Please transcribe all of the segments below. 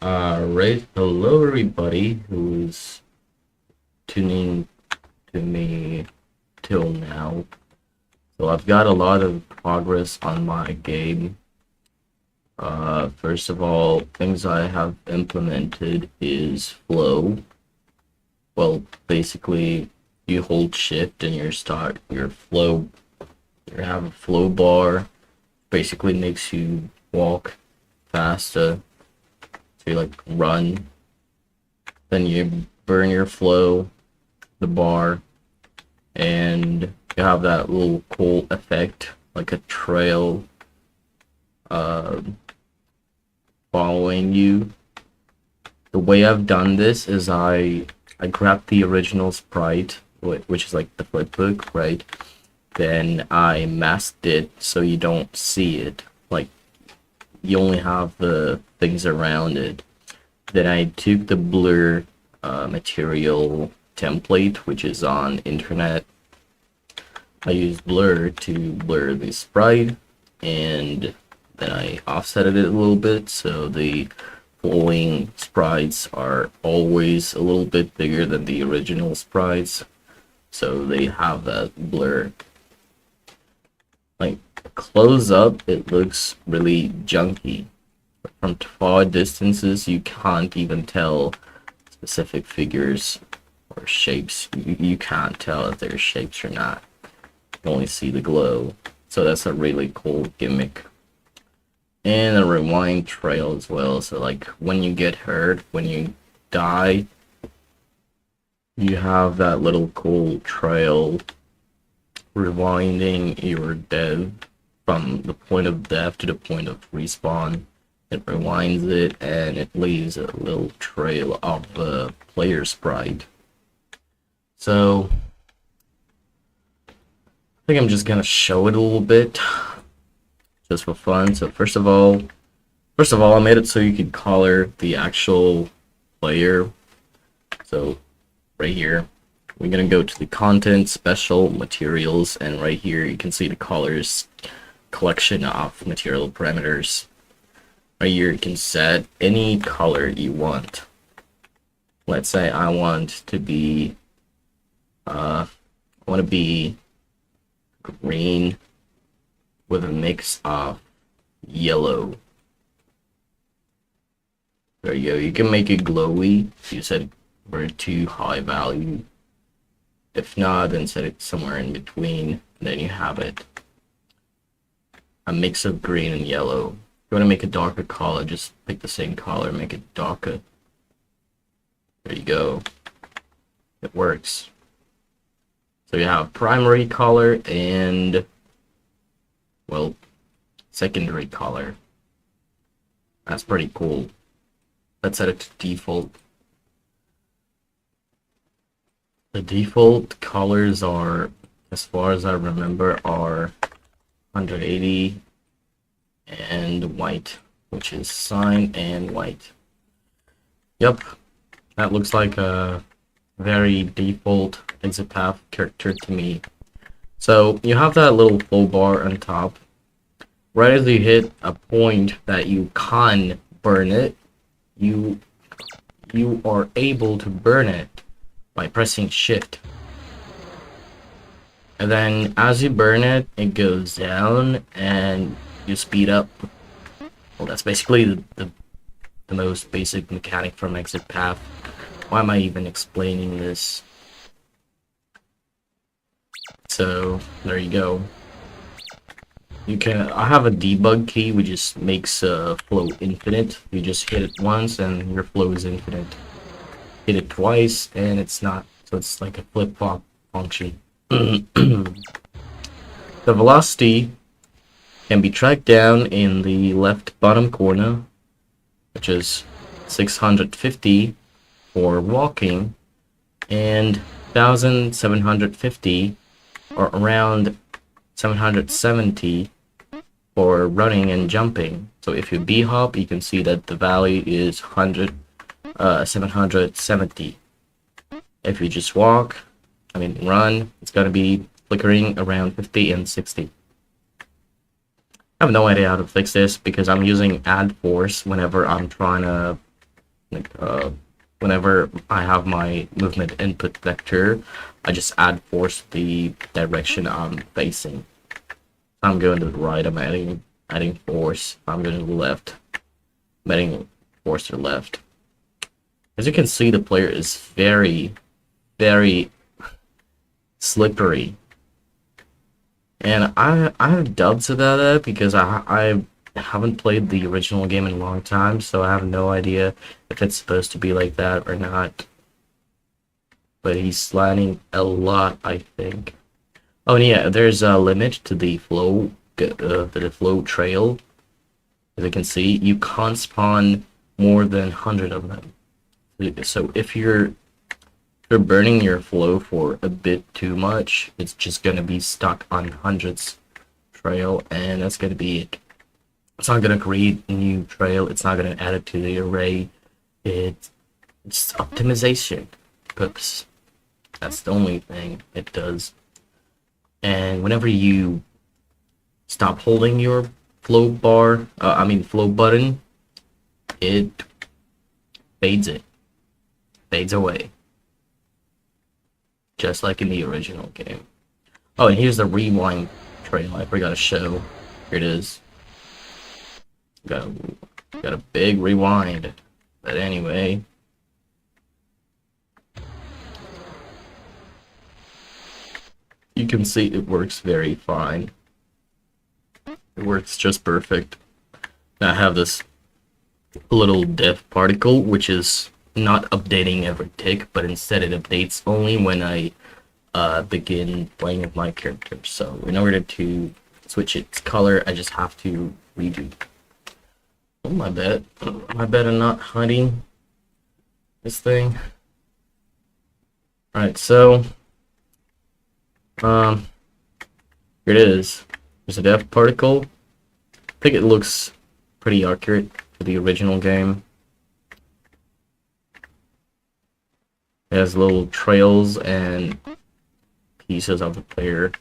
Right. Hello, everybody who's tuning to me till now. So I've got a lot of progress on my game. First of all, things I have implemented is flow. Well, basically, you hold shift and your flow, you have a flow bar. Basically makes you walk faster. So you like run, then you burn your flow, the bar, and you have that little cool effect, like a trail uh, following you. The way I've done this is I grabbed the original sprite, which is like the flipbook, right? Then I masked it so you don't see it. Like you only have the things around it. Then I took the blur material template, which is on internet. I use blur to blur the sprite, and then I offset it a little bit so the flowing sprites are always a little bit bigger than the original sprites, so they have that blur. Like close up, it looks really junky. From far distances, you can't even tell specific figures or shapes. You can't tell if they're shapes or not. You only see the glow. So that's a really cool gimmick. And a rewind trail as well. So like when you get hurt, when you die, you have that little cool trail rewinding your death from the point of death to the point of respawn. It rewinds it and it leaves a little trail of the player sprite. So I think I'm just gonna show it a little bit just for fun. So first of all I made it so you could color the actual player. So right here we're gonna go to the content, special, materials, and right here you can see the colors collection of material parameters. Right here you can set any color you want. Let's say I want to be green with a mix of yellow. There you go. You can make it glowy if you set it for too high value. If not, then set it somewhere in between. And then you have it. A mix of green and yellow. If you want to make a darker color, just pick the same color, make it darker. There you go. It works. So you have primary color and, well, secondary color. That's pretty cool. Let's set it to default. The default colors are, as far as I remember, are 180 and white, which is cyan and white. Yep, that looks like a very default exit path character to me. So you have that little flow bar on top. Right as you hit a point that you can burn it, you are able to burn it by pressing shift. And then as you burn it, it goes down and you speed up. Well, that's basically the most basic mechanic from exit path. Why am I even explaining this? So there you go. I have a debug key which just makes flow infinite. You just hit it once and your flow is infinite. Hit it twice and it's not. So it's like a flip-flop function. The velocity can be tracked down in the left bottom corner, which is 650 for walking and 1750 or around 770 for running and jumping. So if you b-hop, you can see that the value is 770. If you just run, it's gonna be flickering around 50 and 60. I have no idea how to fix this because I'm using add force whenever I'm trying to Like whenever I have my movement input vector, I just add force to the direction I'm facing. If I'm going to the right, I'm adding force. If I'm going to the left, I'm adding force to the left. As you can see, the player is very, very slippery. And I have doubts about that because I haven't played the original game in a long time, so I have no idea if it's supposed to be like that or not. But he's sliding a lot, I think. Oh, and yeah, there's a limit to the flow trail. As you can see, you can't spawn more than 100 of them. So if you're burning your flow for a bit too much, it's just gonna be stuck on hundreds trail, and that's gonna be it. It's not gonna create a new trail. It's not gonna add it to the array. It's optimization purpose. That's the only thing it does. And whenever you stop holding your flow button, it fades away, just like in the original game. Oh, and here's the rewind trail. I forgot to show. Here it is. Got a big rewind. But anyway, you can see it works very fine. It works just perfect. Now I have this little dev particle, which is not updating every tick, but instead it updates only when I begin playing with my character. So in order to switch its color, I just have to redo. Oh, my bad. My bad I'm not hiding this thing. Alright, so here it is. There's a dev particle. I think it looks pretty accurate for the original game. It has little trails and pieces of the player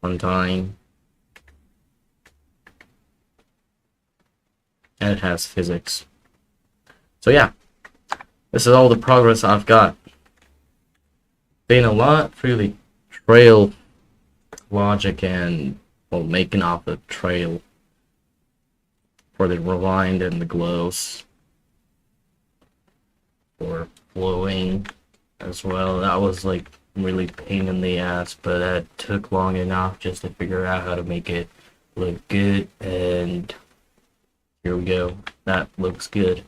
one time. And it has physics. So yeah, this is all the progress I've got. Been a lot through the trail logic and, well, making off the trail for the rewind and the glows. For flowing as well. That was like really pain in the ass, but that took long enough just to figure out how to make it look good, and here we go. That looks good.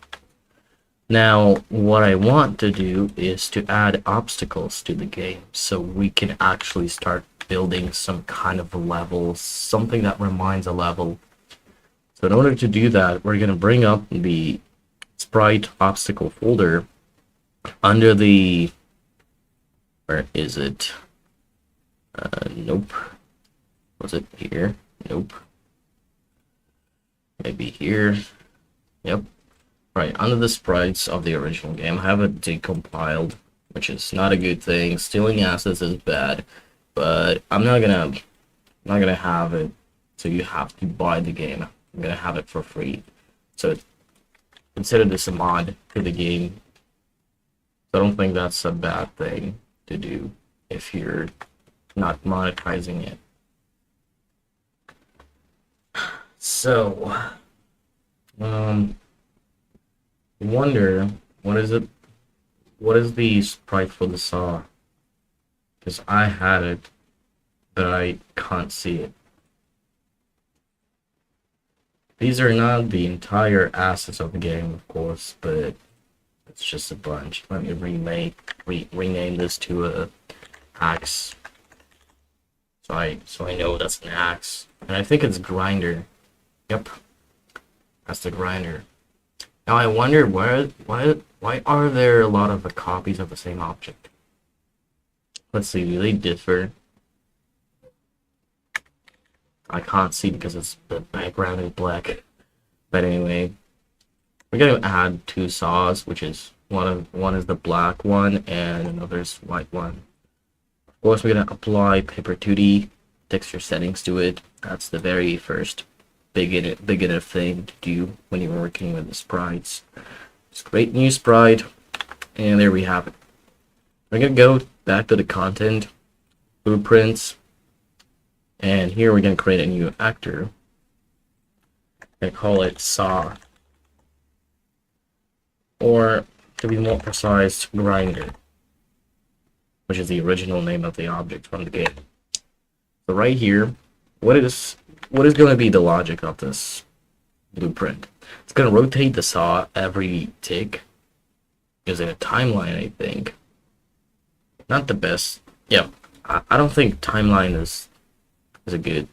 Now, what I want to do is to add obstacles to the game so we can actually start building some kind of a level, something that reminds a level. So in order to do that, we're going to bring up the sprite obstacle folder under the, where is it? Nope. Was it here? Nope. Maybe here. Yep. Right, under the sprites of the original game, I have it decompiled, which is not a good thing. Stealing assets is bad, but I'm not gonna have it, so you have to buy the game. I'm gonna have it for free. So consider this a mod for the game. So I don't think that's a bad thing to do if you're not monetizing it. So, wonder what is it? What is the sprite for the saw? Because I had it, but I can't see it. These are not the entire assets of the game, of course, but it's just a bunch. Let me rename this to a axe. So I know that's an axe, and I think it's grinder. Yep, that's the grinder. Now I wonder why are there a lot of copies of the same object? Let's see, do they differ? I can't see because it's the background is black. But anyway, we're gonna add two saws, which is one is the black one and another's white one. Of course, we're gonna apply Paper 2D texture settings to it. That's the very first beginner thing to do when you're working with the sprites. Just create new sprite, and there we have it. We're gonna go back to the content, blueprints, and here we're gonna create a new actor. I'm gonna call it Saw, or to be more precise, Grinder, which is the original name of the object from the game. So right here, what is going to be the logic of this blueprint? It's going to rotate the saw every tick using a timeline, I think. Not the best. Yeah, I don't think timeline is a good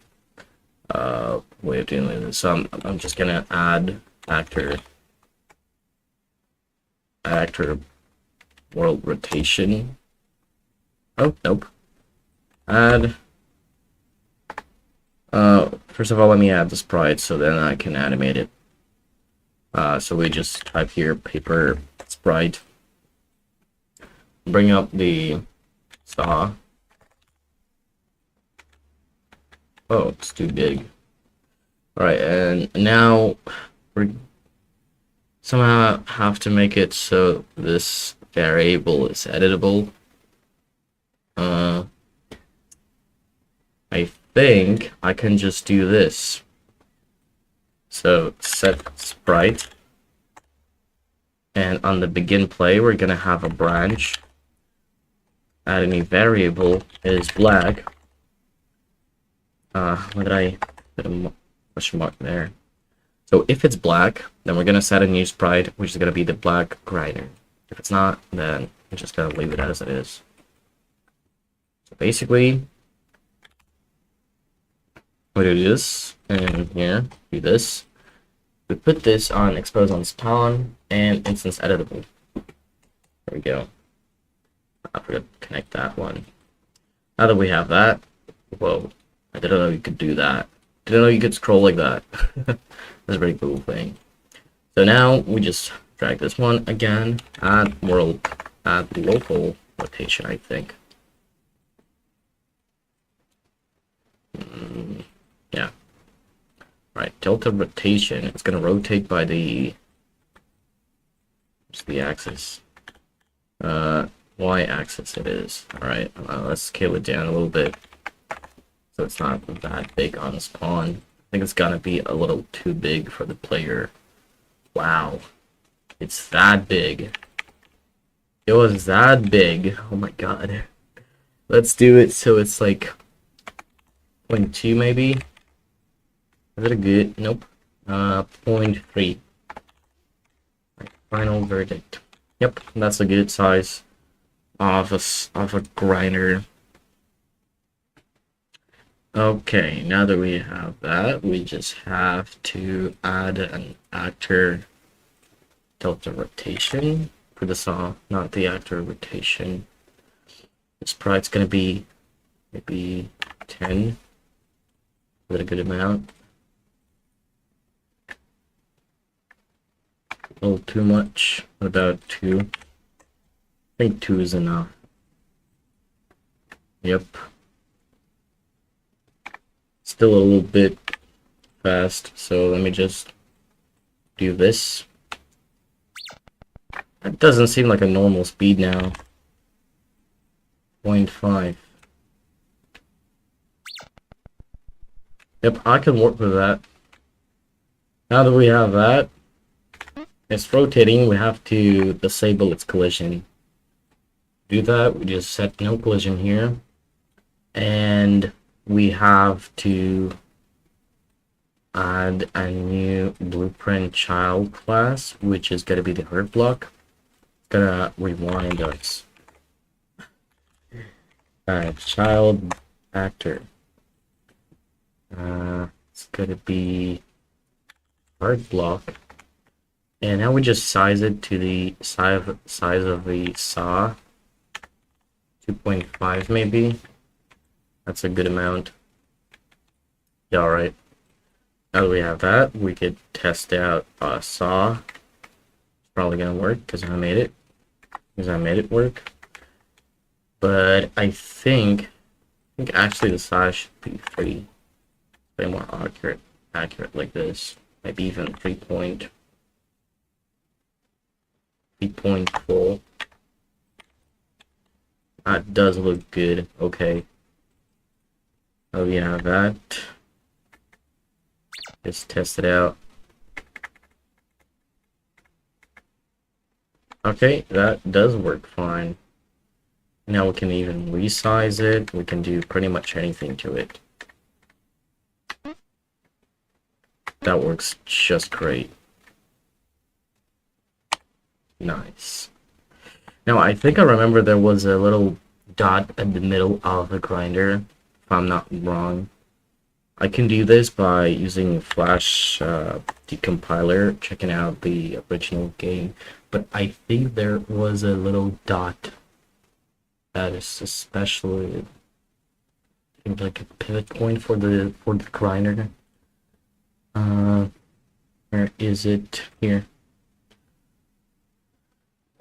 way of doing this. So I'm just going to add actor world rotation. Oh, nope. Add. First of all, let me add the sprite so then I can animate it. So we just type here paper sprite. Bring up the saw. Oh, it's too big. Alright, and now we somehow have to make it so this variable is editable. I think I can just do this. So set sprite, and on the begin play we're gonna have a branch. Add a new variable is black. What did I put a question mark there? So if it's black, then we're gonna set a new sprite, which is gonna be the black grinder. If it's not, then we're just gonna leave it as it is. So basically, we do this, and here, do this. We put this on expose on spawn and instance editable. There we go. I forgot to connect that one. Now that we have that, whoa, I didn't know you could do that. Didn't know you could scroll like that. That's a pretty cool thing. So now we just drag this one again, add local rotation, I think. Yeah. Right, delta rotation. It's gonna rotate by the axis. Y axis it is. Alright, let's scale it down a little bit so it's not that big on spawn. I think it's gonna be a little too big for the player. Wow. It's that big. It was that big. Oh my god. Let's do it so it's like 0.2 maybe. Is it a good? Nope. 0.3. Final verdict. Yep, that's a good size of a grinder. Okay, now that we have that, we just have to add an actor delta rotation for the saw, not the actor rotation. The sprite's gonna be maybe 10. Is that a good amount? A little too much. What about 2? I think 2 is enough. Yep. Still a little bit fast, so let me just do this. That doesn't seem like a normal speed now. 0.5. Yep, I can work with that. Now that we have that, it's rotating, we have to disable its collision. Do that, we just set no collision here. And we have to add a new blueprint child class, which is going to be the hurt block. It's going to rewind us. Child actor. It's going to be hurt block. And now we just size it to the size of the saw. 2.5 maybe. That's a good amount. Yeah, alright. Now that we have that, we could test out saw. It's probably gonna work because I made it work. But I think actually the size should be way more accurate like this. Maybe even 3 point. 3.4. That does look good. Okay. Oh yeah, that. Let's test it out. Okay, that does work fine. Now we can even resize it. We can do pretty much anything to it. That works just great. Nice. Now, I think I remember there was a little dot at the middle of the grinder, if I'm not wrong. I can do this by using Flash decompiler, checking out the original game, but I think there was a little dot that is especially like a pivot point for the grinder. Where is it? Here.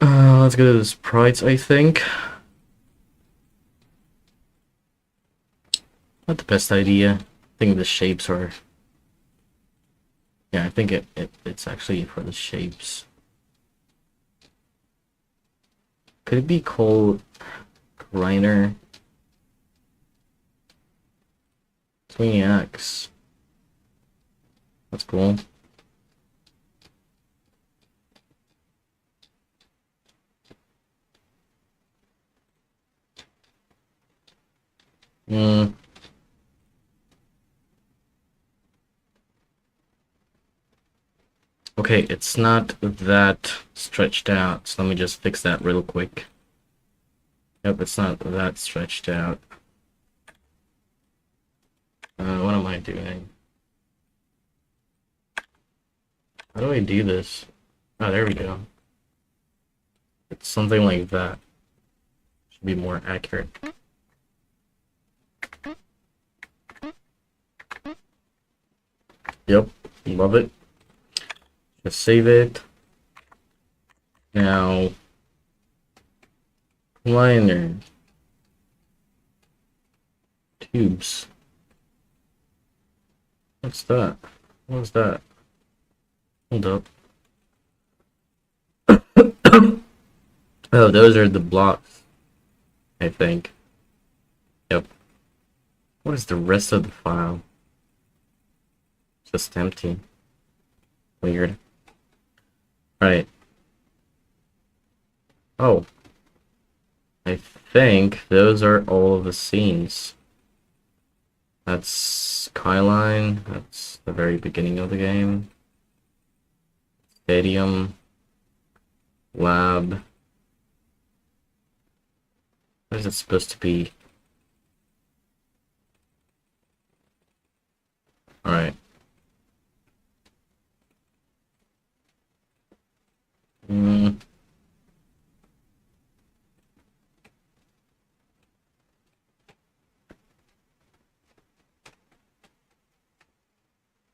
Let's go to the sprites, I think. Not the best idea. I think the shapes are... Yeah, I think it's actually for the shapes. Could it be called grinder? 20x. That's cool. Okay, it's not that stretched out, so let me just fix that real quick. Yep, it's not that stretched out. What am I doing? How do I do this? Oh, there we go. It's something like that. Should be more accurate. Yep, love it. Just save it. Now, liner. Tubes. What's that? What's that? Hold up. Oh, those are the blocks, I think. Yep. What is the rest of the file? Just empty. Weird. Right. Oh. I think those are all of the scenes. That's Skyline. That's the very beginning of the game. Stadium. Lab. What is it supposed to be? Alright.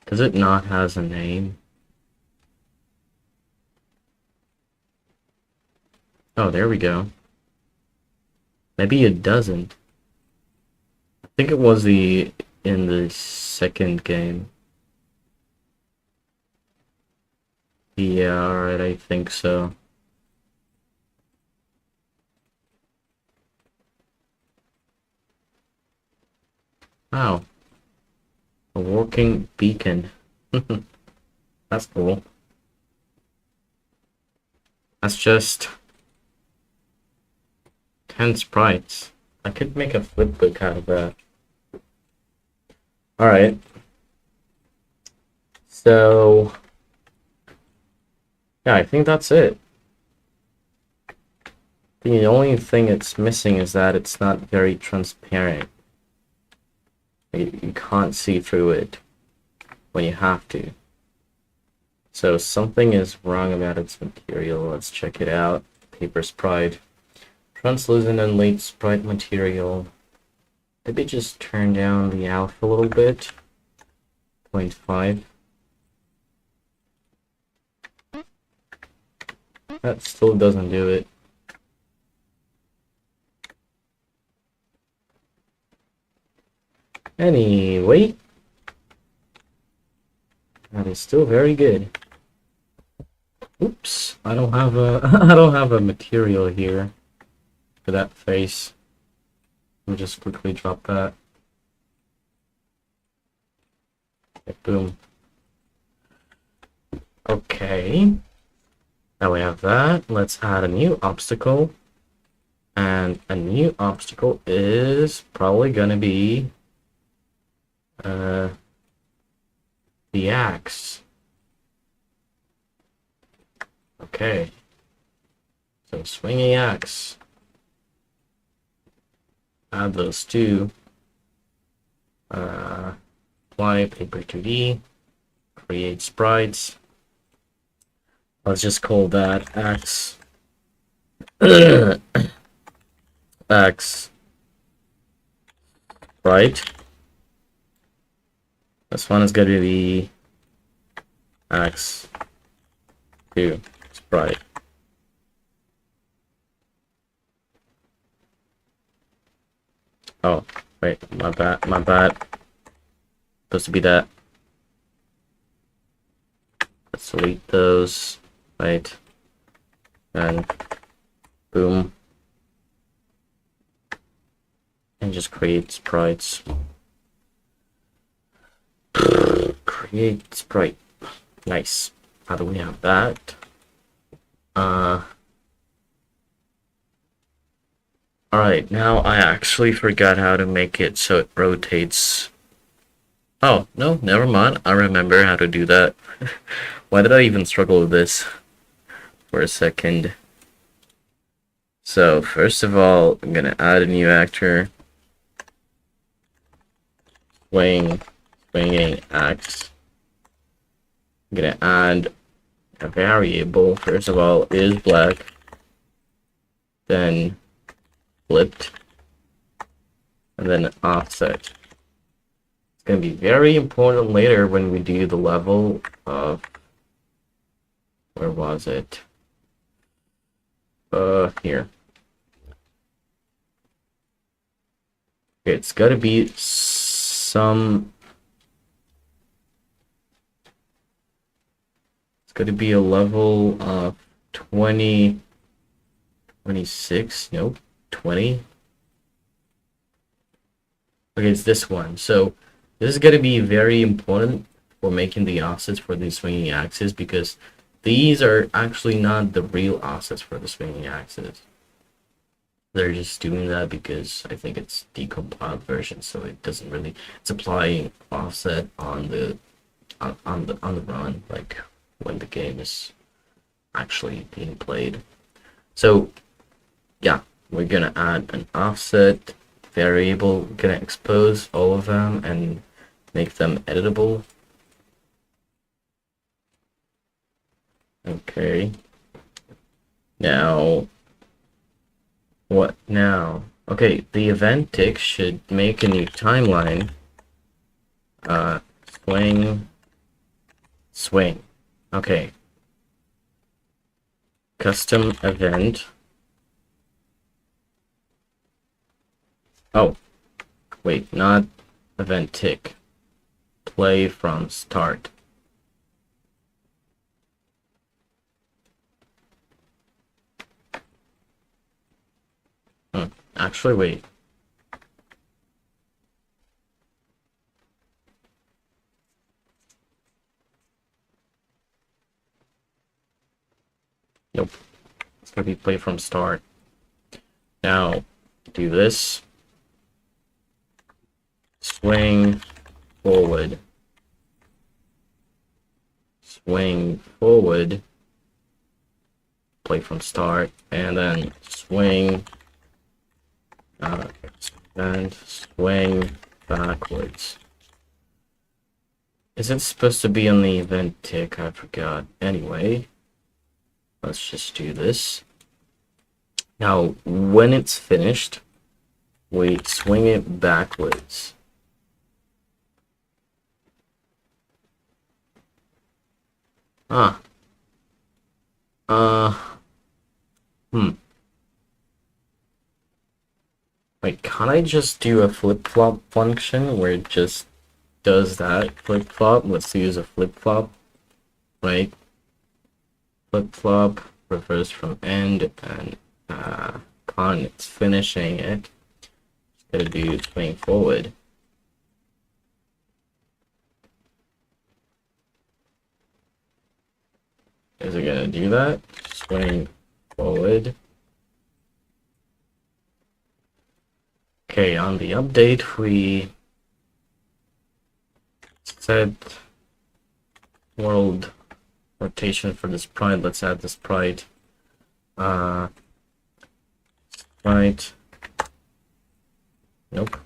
Does it not has a name? Oh, there we go. Maybe it doesn't. I think it was in the second game. Yeah, alright, I think so. Wow. A working beacon. That's cool. That's just 10 sprites. I could make a flipbook out of that. Alright. So... yeah, I think that's it. The only thing it's missing is that it's not very transparent. You can't see through it when you have to. So something is wrong about its material. Let's check it out. Paper sprite. Translucent and late sprite material. Maybe just turn down the alpha a little bit. 0.5. That still doesn't do it. Anyway, that is still very good. Oops. I don't have a I don't have a material here for that face. Let me just quickly drop that. Okay, boom. Okay. Now we have that. Let's add a new obstacle. And a new obstacle is probably gonna be the axe. Okay. So swinging axe. Add those two. Apply paper 2D. Create sprites. Let's just call that axe. Axe. Right. This one is going to be axe 2 sprite. Oh, wait, my bad. Supposed to be that. Let's delete those. Right. And boom. And just create sprites. Create sprite. Nice. How do we have that? Alright, now I actually forgot how to make it so it rotates. Oh, no, never mind. I remember how to do that. Why did I even struggle with this for a second? So, first of all, I'm gonna add a new actor. Swinging axe. I'm gonna add a variable. First of all, is black. Then flipped. And then offset. It's gonna be very important later when we do the level of, where was it? Here. Okay, it's gotta be some. It's gotta be a level of 20, 26. Nope, 20. Okay, it's this one. So this is gonna be very important for making the offsets for the swinging axes, because these are actually not the real offsets for the swinging axes. They're just doing that because I think it's decompiled version, so it doesn't really. It's applying offset on the run, like when the game is actually being played. So yeah, we're gonna add an offset variable. We're gonna expose all of them and make them editable. Okay. Now, what now? Okay, the event tick should make a new timeline. Swing. Okay. Custom event. Oh, wait, not event tick. Play from start. Actually, wait. Nope. It's gonna be play from start. Now, do this. Swing forward. Swing forward. Play from start. And then swing. And swing backwards. Is it supposed to be on the event tick? I forgot. Anyway, let's just do this. Now, when it's finished, we swing it backwards. Wait, can't I just do a flip-flop function where it just does that flip-flop? Let's use a flip-flop, right? flip-flop, reverse from end, and upon it's finishing it, it's gonna do swing forward. Is it gonna do that? Swing forward. Okay, on the update, we set world rotation for the sprite. Let's add the sprite. Sprite. Nope.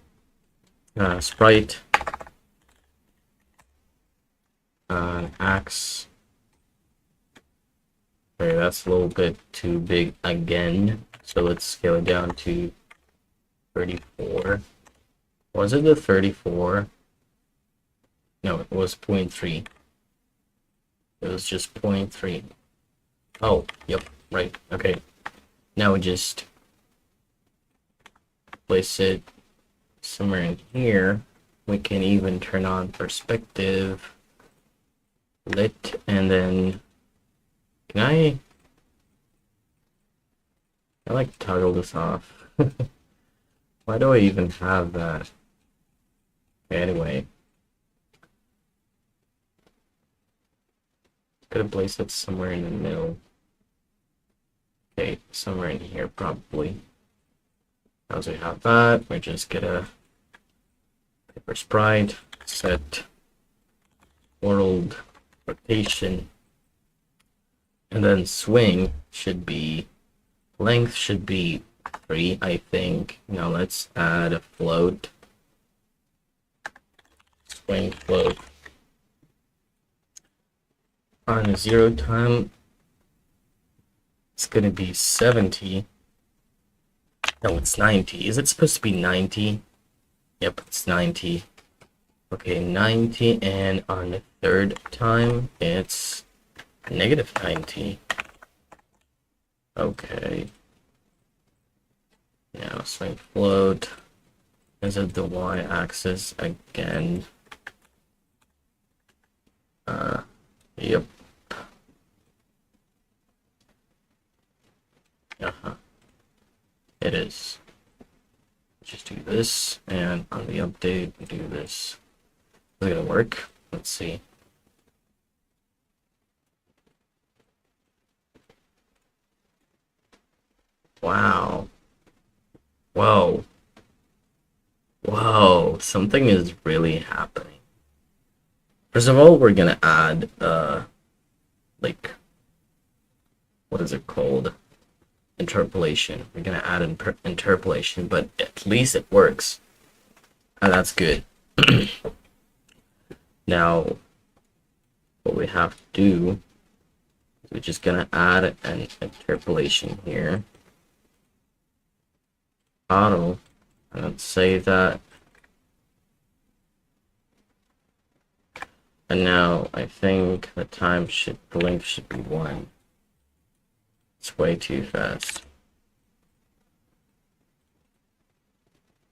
Sprite. Axe. Okay, that's a little bit too big again. So let's scale it down to 34. Was it the 34? No, it was 0.3. It was just 0.3. Oh, yep, right. Okay. Now we just place it somewhere in here. We can even turn on perspective, lit, and then can I like toggle this off? Why do I even have that? Anyway, gonna place it somewhere in the middle. Okay, somewhere in here probably. As we have that, we just get a paper sprite, set world rotation, and then swing should be, length should be 3, I think. Now let's add a float. Swing float. On a 0 time, it's gonna be 70. No, it's 90. Is it supposed to be 90? Yep, it's 90. Okay, 90, and on the 3rd time, it's negative 90. Okay. Now swing float. Is it the y-axis again? Yep. It is. Just do this, and on the update, we do this. Is it gonna work? Let's see. Wow. Whoa. Whoa, something is really happening. First of all, we're gonna add, like, what is it called? Interpolation. We're gonna add interpolation, but at least it works. And that's good. Now, what we have to do is we're just gonna add an interpolation here. Auto, and let's save that. And now I think the length should be 1. It's way too fast.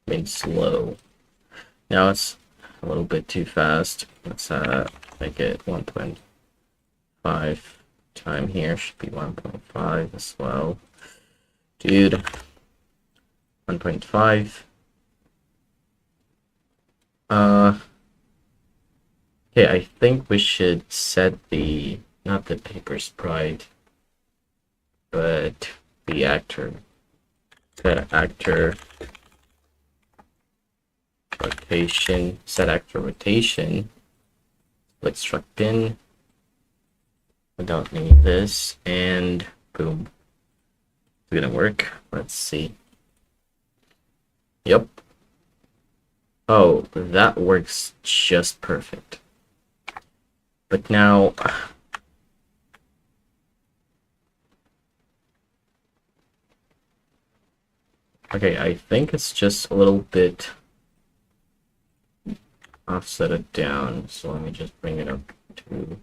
I mean slow. Now it's a little bit too fast. Let's make it 1.5. Time here should be 1.5 as well. Dude. 1.5. Okay, I think we should set not the paper sprite, but the actor. Set actor rotation, set actor rotation. Let's struct in. We don't need this, and boom. It's gonna work. Let's see. Yep. Oh, that works just perfect. But now, okay, I think it's just a little bit offset it down. So let me just bring it up to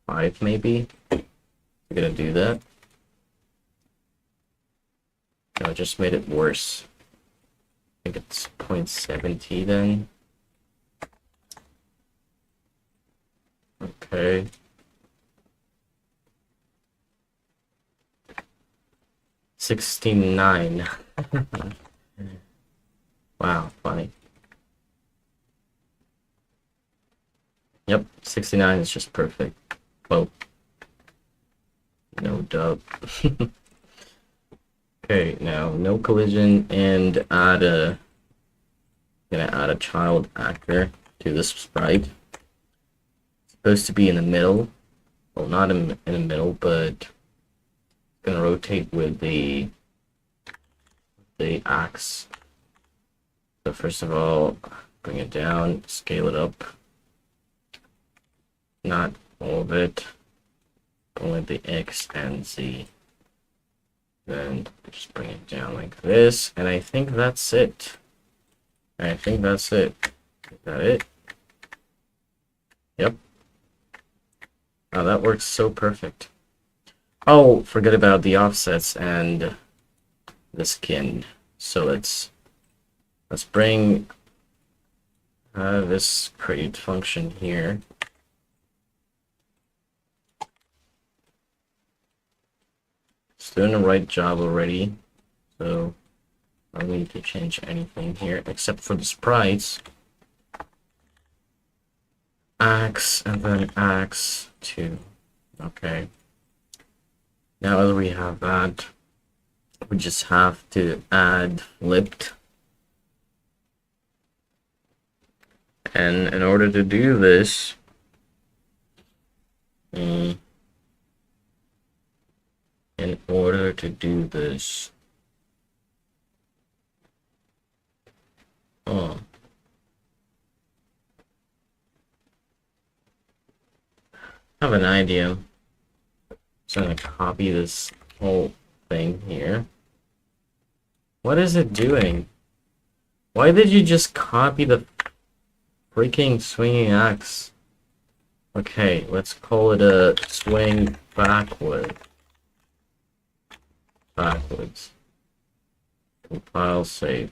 5 maybe. I'm gonna do that. No, I just made it worse. I think it's 0.70 then. Okay. 69. Wow, funny. Yep, 69 is just perfect. Well, no dub. Okay, now no collision and gonna add a child actor to this sprite. It's supposed to be in the middle. Well, not in the middle, but gonna rotate with the axe. So first of all, bring it down, scale it up. Not all of it, only the X and Z. Then just bring it down like this, and I think that's it. Is that it? Yep. Oh, that works so perfect. Oh, forget about the offsets and the skin. So let's bring this create function here. It's doing the right job already, so I don't need to change anything here except for the sprites. Axe and then axe 2. Okay. Now that we have that, we just have to add flipped. And in order to do this, oh, I have an idea. So I'm gonna copy this whole thing here. What is it doing? Why did you just copy the freaking swinging axe? Okay, let's call it a swing backwards. Compile, save.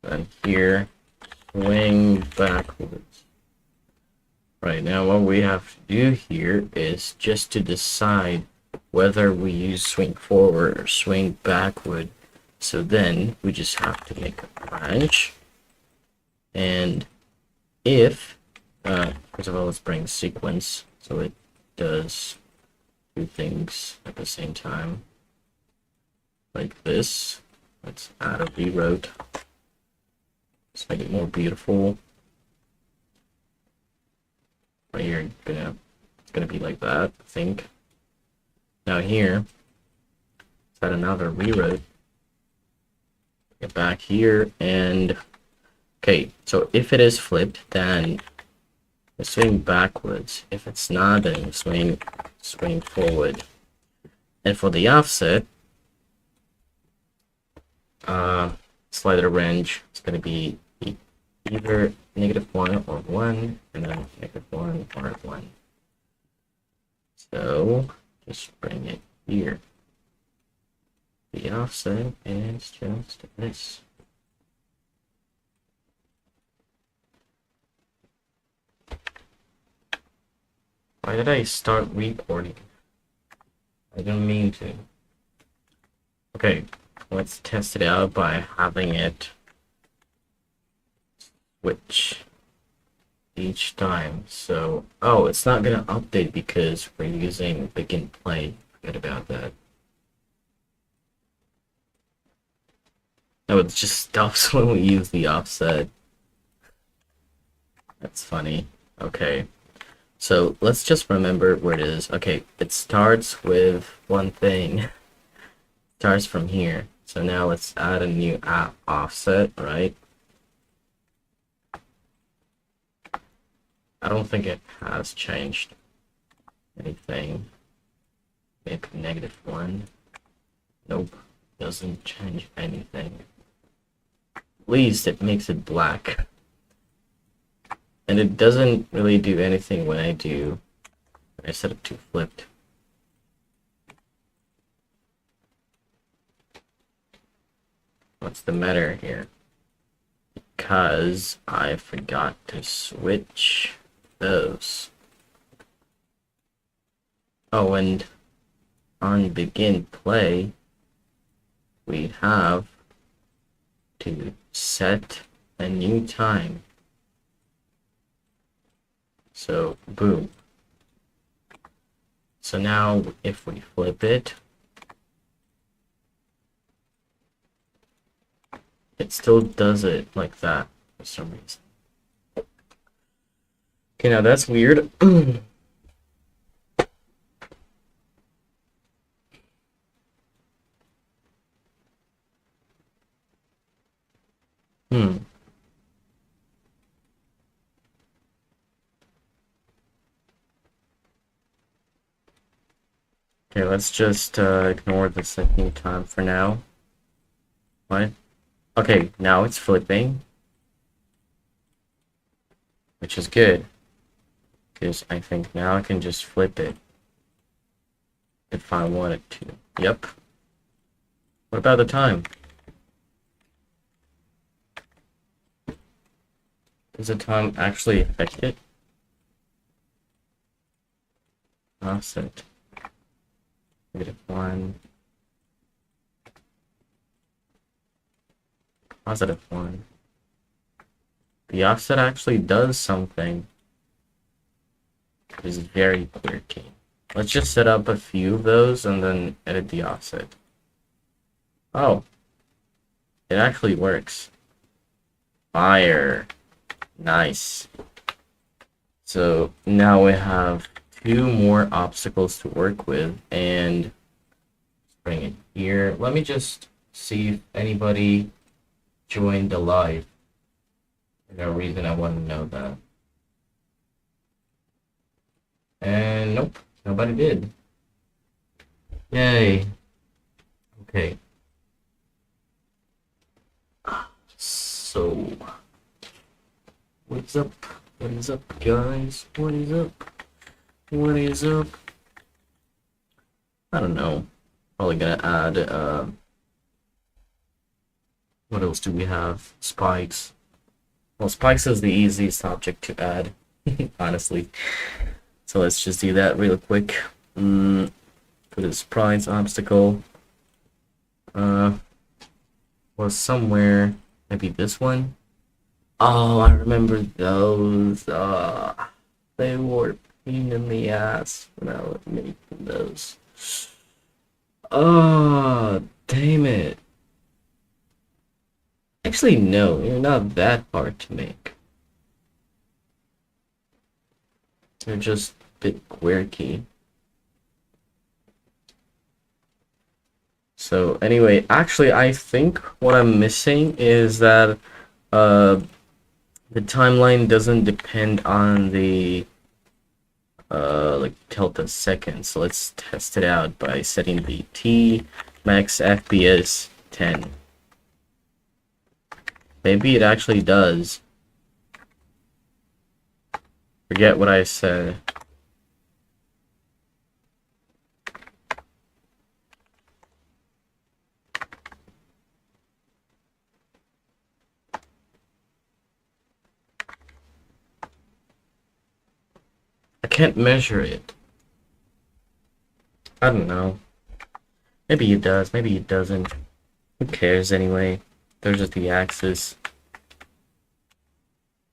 Then here, swing backwards. Right, now what we have to do here is just to decide whether we use swing forward or swing backward. So then we just have to make a branch. And if, first of all, let's bring sequence so it does two things at the same time. Like this. Let's add a rewrote. Let's make it more beautiful. Right here, it's gonna be like that, I think. Now here, let's add another rewrote. Get back here and okay, so if it is flipped, then swing backwards. If it's not, then swing forward. And for the offset, slider range, it's gonna be either -1 or 1, and then -1 or 1. So just bring it here. The offset is just this. Why did I start recording? I didn't mean to. Okay, let's test it out by having it switch each time. So, oh, it's not gonna update because we're using begin play. Forget about that. No, it just stops when we use the offset. That's funny. Okay. So let's just remember where it is. Okay, it starts with one thing. Starts from here. So now let's add a new offset, right? I don't think it has changed anything. Maybe -1. Nope, doesn't change anything. At least it makes it black. And it doesn't really do anything when I set it to flipped. What's the matter here? Because I forgot to switch those. Oh, and on begin play, we have to set a new time. So, boom. So now, if we flip it, it still does it like that for some reason. Okay, now that's weird. Hmm. Okay, let's just ignore the second time for now. What? Okay, now it's flipping, which is good, because I think now I can just flip it if I wanted to. Yep. What about the time? Does the time actually affect it? Offset. -1. +1. The offset actually does something. It's very quirky. Let's just set up a few of those and then edit the offset. Oh. It actually works. Fire. Nice. So now we have 2 more obstacles to work with, and bring it here. Let me just see if anybody joined the live. There's no reason I want to know that. And nope, nobody did. Yay. Okay. So, what's up? What is up, guys? What is up? What is up? I don't know. Probably gonna add, what else do we have? Spikes. Well, spikes is the easiest object to add, honestly. So let's just do that real quick. Put a surprise obstacle. Was somewhere, maybe this one? Oh, I remember those. They were a pain in the ass when I was making those. Oh, damn it. Actually, no, they're not that hard to make. They're just a bit quirky. So anyway, actually, I think what I'm missing is that the timeline doesn't depend on the like delta seconds. So let's test it out by setting the T max FPS 10. Maybe it actually does. Forget what I said. I can't measure it. I don't know. Maybe it does, maybe it doesn't. Who cares anyway? There's just the axis.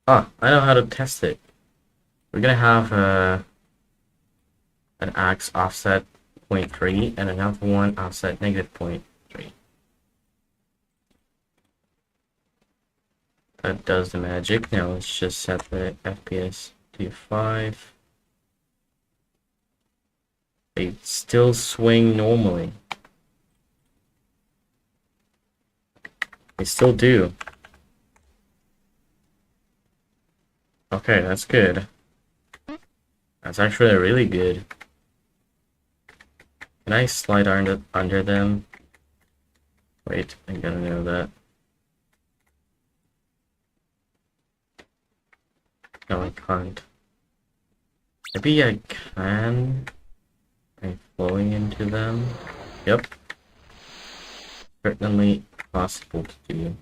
Ah, I know how to test it. We're gonna have an ax offset 0.3 and another one offset -0.3. That does the magic. Now let's just set the FPS to 5. They still swing normally. They still do. Okay, that's good. That's actually really good. Can I slide under them? Wait, I gotta know that. No, I can't. Maybe I can. By flowing into them. Yep. Certainly possible to do.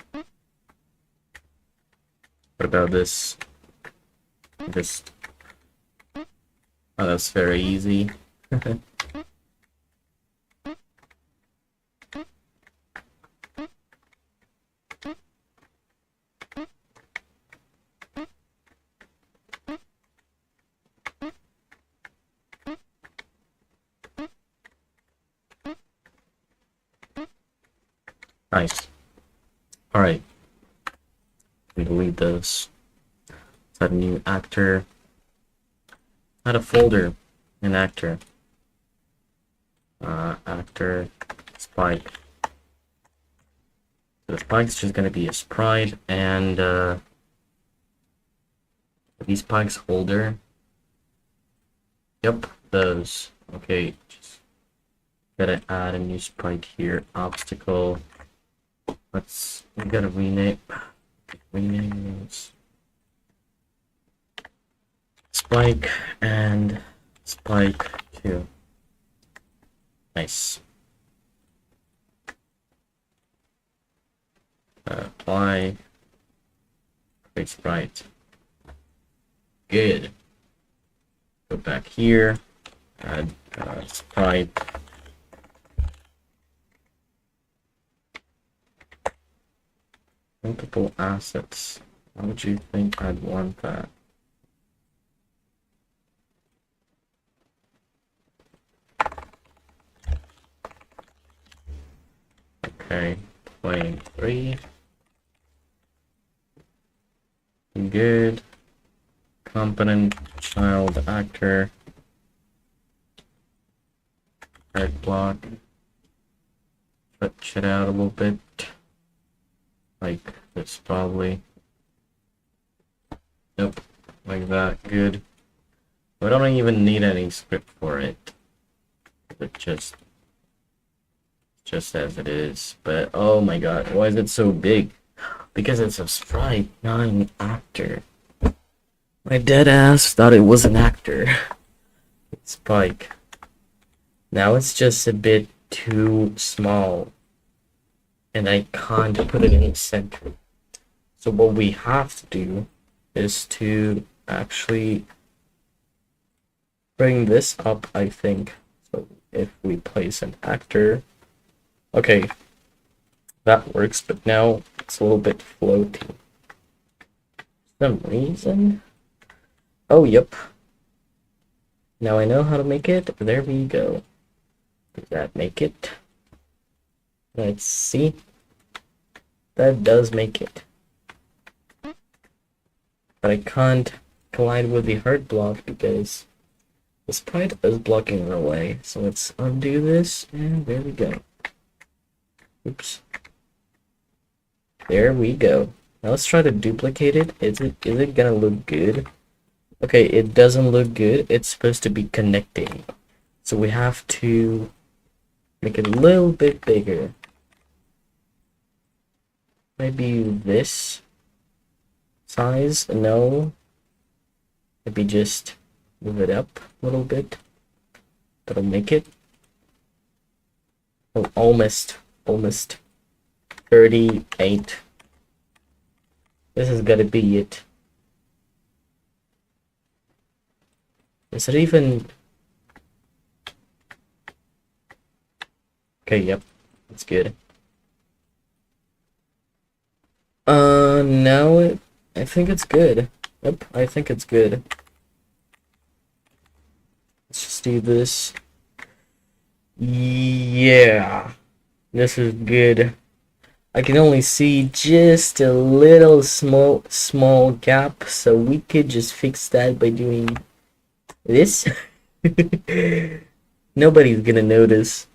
What about this? This. Oh, that's very easy. Nice. Alright. We delete those. Let's add a new actor. Add a folder. An actor. Actor. Spike. So the spike's just gonna be a sprite, and these spikes holder. Yep, those. Okay, just gotta add a new sprite here. Obstacle. We gotta rename this. Spike and Spike 2. Nice. Apply. Create sprite. Good. Go back here. Add sprite. Multiple assets. How would you think I'd want that? Okay, playing 3. Good. Competent child actor. Red block. Stretch it out a little bit. Like this, probably. Nope. Like that. Good. I don't even need any script for it. It just as it is. But oh my god, why is it so big? Because it's a sprite, not an actor. My dead ass thought it was an actor. Spike. Now it's just a bit too small. And I can't put it in the center. So what we have to do is to actually bring this up, I think. So if we place an actor, okay, that works, but now it's a little bit floaty. For some reason. Oh, yep. Now I know how to make it. There we go. Does that make it? Let's see. That does make it. But I can't collide with the hard block because the sprite is blocking our way. So let's undo this, and there we go. Oops. There we go. Now let's try to duplicate it. Is it gonna look good? Okay, it doesn't look good. It's supposed to be connecting. So we have to make it a little bit bigger. Maybe this size? No. Maybe just move it up a little bit. That'll make it. Oh, almost 38. This is gotta be it. Is it even... Okay, yep. That's good. Now I think it's good. Yep, I think it's good. Let's just do this. Yeah. This is good. I can only see just a little small gap, so we could just fix that by doing this. Nobody's gonna notice.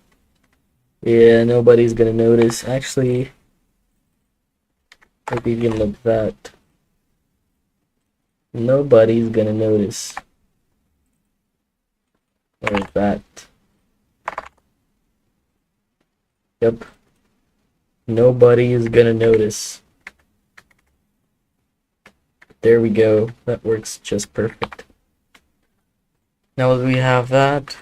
Yeah, nobody's gonna notice. Actually, maybe even like that. Nobody's gonna notice. Like that. Yep. Nobody is gonna notice. There we go. That works just perfect. Now that we have that,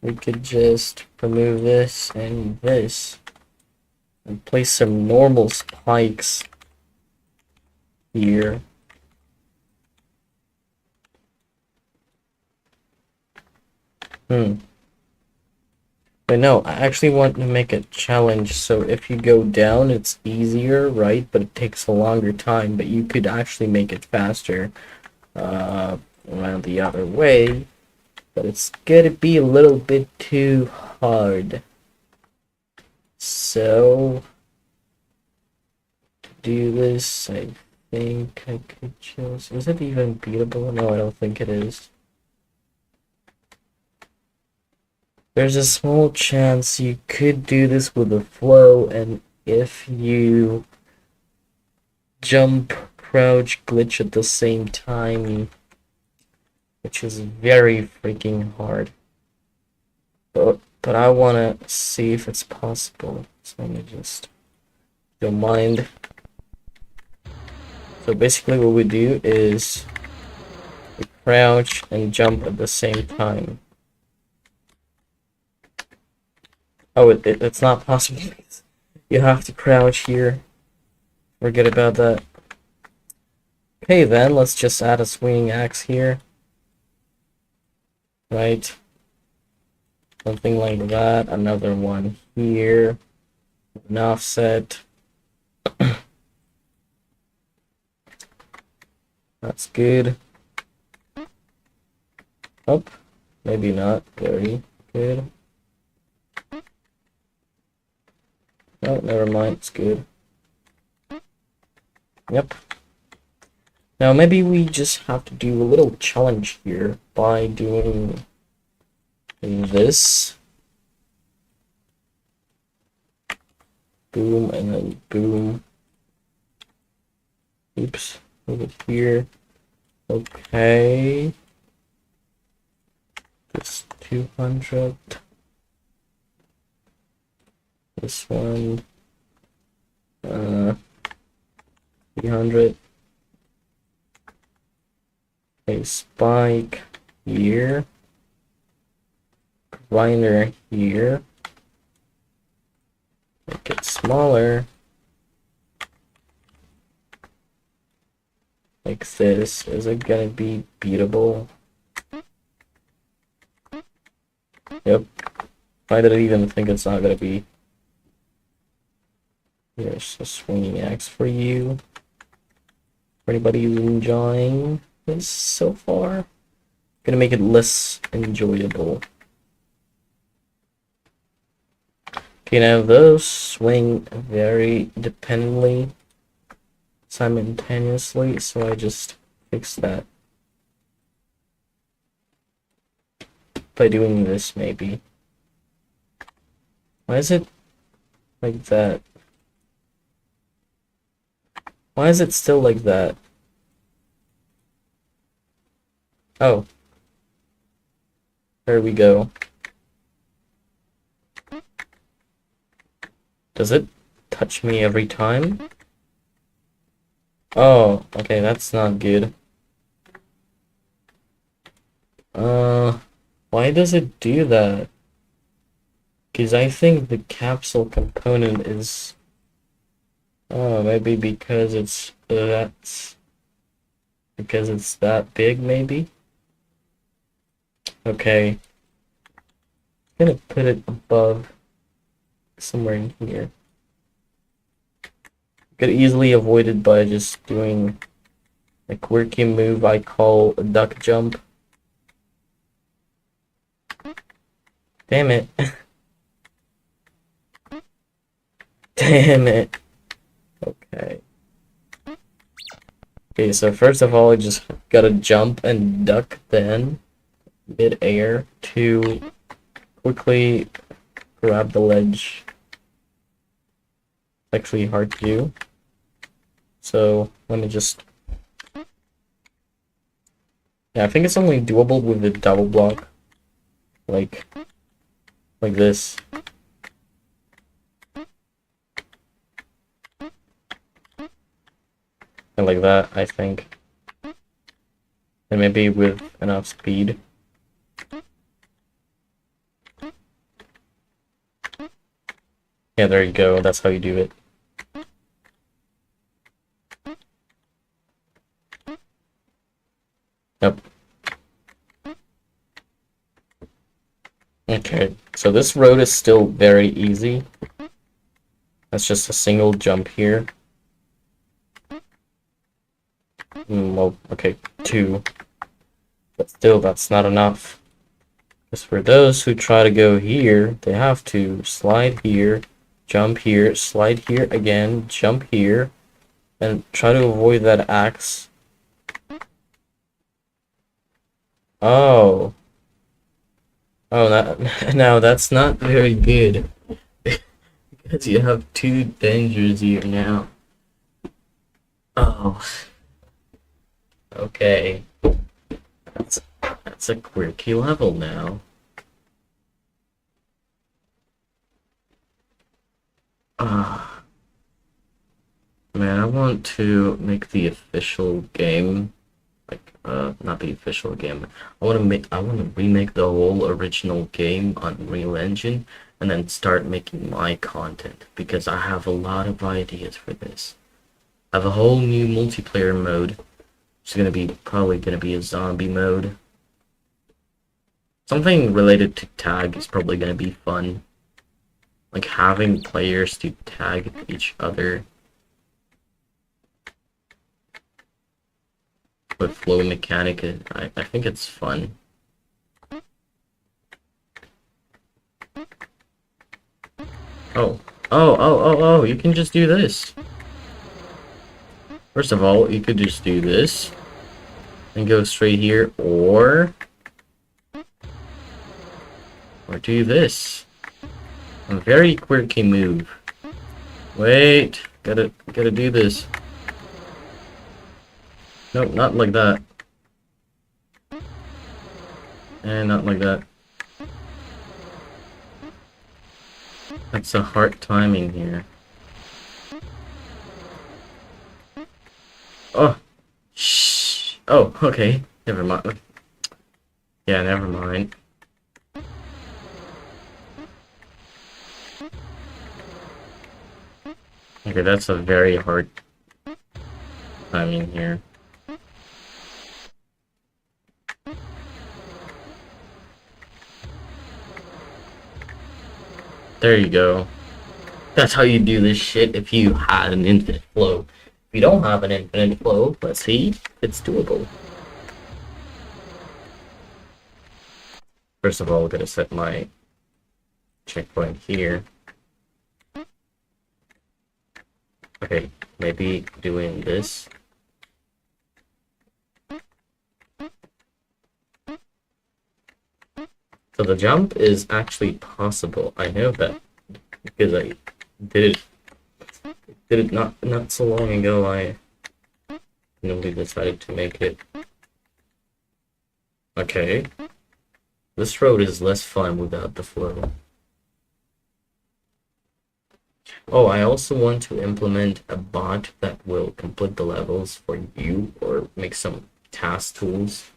we could just remove this and this and place some normal spikes here. But no, I actually want to make a challenge, so if you go down, it's easier, right? But it takes a longer time, but you could actually make it faster around the other way. But it's gonna be a little bit too hard. So do this, I think I could just... Is it even beatable? No, I don't think it is. There's a small chance you could do this with a flow, and if you jump, crouch, glitch at the same time, which is very freaking hard. But I wanna see if it's possible. So let me just don't mind. So basically what we do is we crouch and jump at the same time. Oh, it's not possible. You have to crouch here. Forget about that. Okay then, let's just add a swinging axe here. Right. Something like that. Another one here. An offset. That's good. Oh, maybe not. Very good. Oh, never mind. It's good. Yep. Now maybe we just have to do a little challenge here by doing this. Boom, and then boom. Oops. Move it here. Okay. This 200. This one. 300. A spike here. Grinder here. Make it smaller. Like this. Is it gonna be beatable? Yep. Why did I even think it's not gonna be? Here's a swinging axe for you. For anybody who's enjoying this so far. Gonna make it less enjoyable. Okay, now those swing very dependently, simultaneously, so I just fix that by doing this maybe. Why is it like that? Why is it still like that? Oh. There we go. Does it touch me every time? Oh, okay, that's not good. Why does it do that? Because I think the capsule component is... Oh, maybe because it's that big, maybe? Okay. I'm gonna put it above somewhere in here. Could easily avoid it by just doing a quirky move I call a duck jump. Damn it. Damn it. Okay. Okay, so first of all, I just gotta jump and duck then mid-air to quickly grab the ledge. It's actually hard to do. So let me just... Yeah, I think it's only doable with the double block. Like this. And like that, I think. And maybe with enough speed. Yeah, there you go. That's how you do it. Yep. Okay, so this road is still very easy. That's just a single jump here. Well, okay, 2. But still, that's not enough. Because for those who try to go here, they have to slide here, jump here, slide here again, jump here, And try to avoid that axe. Oh. Oh, that, now that's not very good. Because you have two dangers here now. Oh. Okay. That's a quirky level now. Ah. Man, I want to make the official game. Like, not the official game. I want to remake the whole original game on Unreal Engine and then start making my content because I have a lot of ideas for this. I have a whole new multiplayer mode. It's probably gonna be a zombie mode. Something related to tag is probably gonna be fun. Like having players to tag each other with flow mechanic. I think it's fun. Oh, you can just do this. First of all, you could just do this and go straight here, or do this. A very quirky move. Wait, gotta do this. Nope, not like that. And not like that. That's a hard timing here. Oh, shh. Oh, okay. Never mind. Yeah, never mind. Okay, that's a very hard timing here. There you go. That's how you do this shit if you had an infinite flow. If you don't have an infinite flow, let's see, it's doable. First of all, I'm gonna set my checkpoint here. Okay, maybe doing this. So the jump is actually possible. I know that because I did it not so long ago. I nobody decided to make it. Okay. This road is less fun without the flow. Oh, I also want to implement a bot that will complete the levels for you or make some task tools.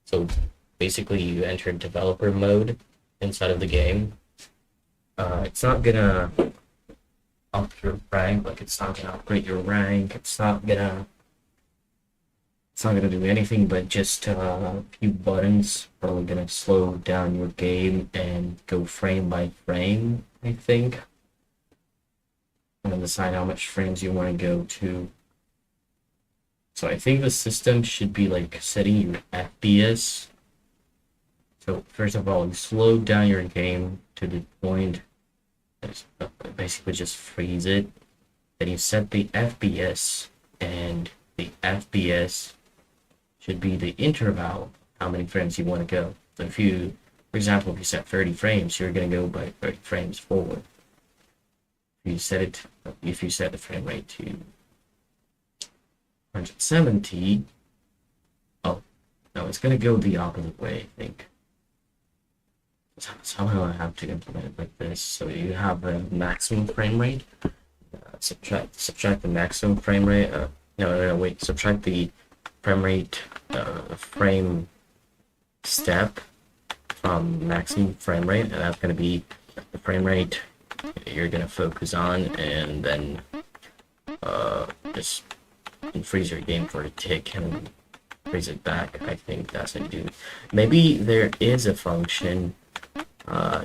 So basically you enter developer mode inside of the game. It's not gonna up your rank, like it's not gonna upgrade your rank, it's not gonna do anything but just a few buttons. Probably gonna slow down your game and go frame by frame, I think. And then decide how much frames you want to go to. So I think the system should be like setting your FPS. So first of all, you slow down your game to the point that basically just freeze it. Then you set the FPS, and the FPS should be the interval, how many frames you want to go. So if you, for example, if you set 30 frames, you're going to go by 30 frames forward. If you set the frame rate to 170, oh, no, it's going to go the opposite way, I think. Somehow I have to implement it like this. So you have a maximum frame rate, subtract the maximum frame rate, wait, subtract the frame rate, frame step from maximum frame rate, and that's going to be the frame rate you're going to focus on, and then just freeze your game for a tick and freeze it back. I think that's what you do. Maybe there is a function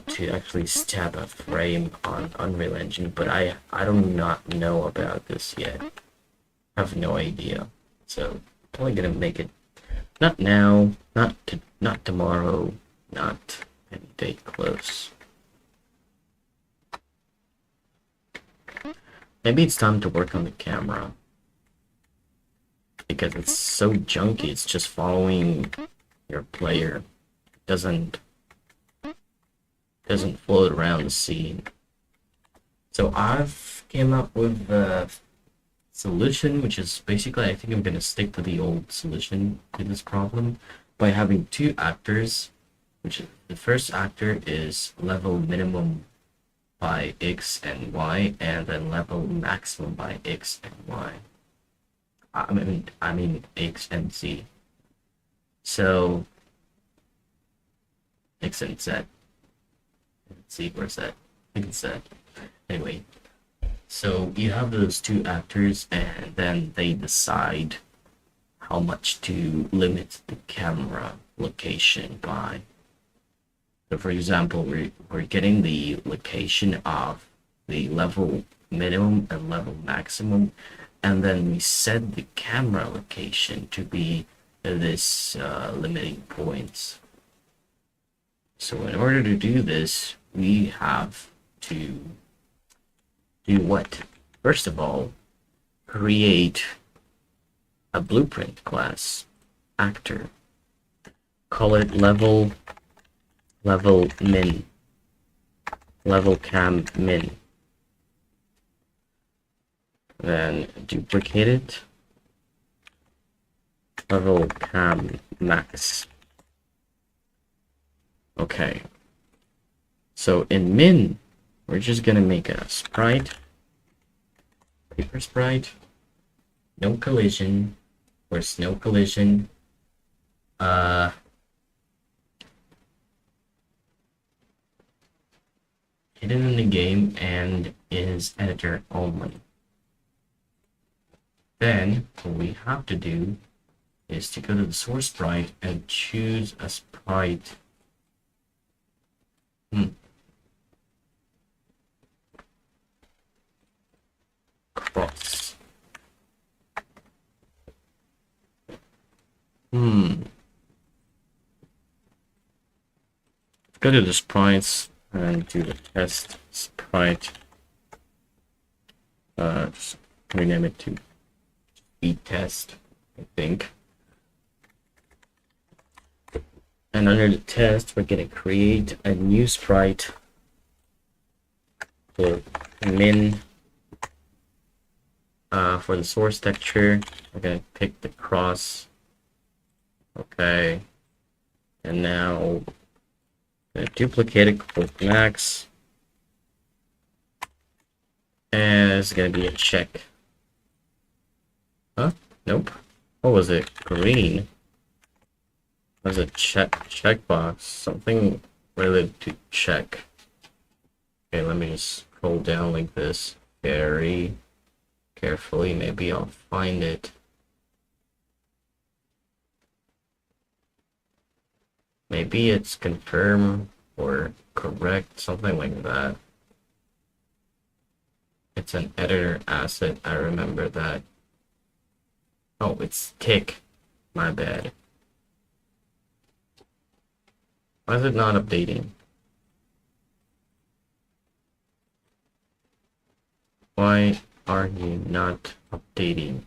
to actually step a frame on Unreal Engine, but I do not know about this yet. I have no idea. So probably gonna make it not now, not tomorrow, not any day close. Maybe it's time to work on the camera. because it's so junky. It's just following your player. It doesn't float around the scene. So I've came up with a solution, which is basically, I think I'm gonna stick to the old solution to this problem by having two actors, which is, the first actor is level minimum by X and Y, and then level maximum by X and Y. I mean X and Z. So X and Z. Let's see, where's that? I think it's Z. Anyway, so you have those two actors, and then they decide how much to limit the camera location by. So for example, we're getting the location of the level minimum and level maximum, and then we set the camera location to be this limiting points. So in order to do this, we have to do what? First of all, create a blueprint class actor. Call it level min, level cam min. Then duplicate it, level cam max. Okay, so in min, we're just gonna make a sprite, paper sprite, no collision, where's no collision, hidden in the game and is editor only. Then what we have to do is to go to the source sprite and choose a sprite. Cross. Go to the sprites and do the test sprite. Just rename it to speed test, I think. And under the test, we're gonna create a new sprite for min. For the source texture, we're gonna pick the cross. Okay. And now I'm gonna duplicate it with max. And it's gonna be a check. Huh? Nope. What was it? Green. Was a checkbox. Something related to check. Okay, let me just scroll down like this very carefully. Maybe I'll find it. Maybe it's confirm or correct, something like that. It's an editor asset, I remember that. Oh, it's tick. My bad. Why is it not updating? Why are you not updating?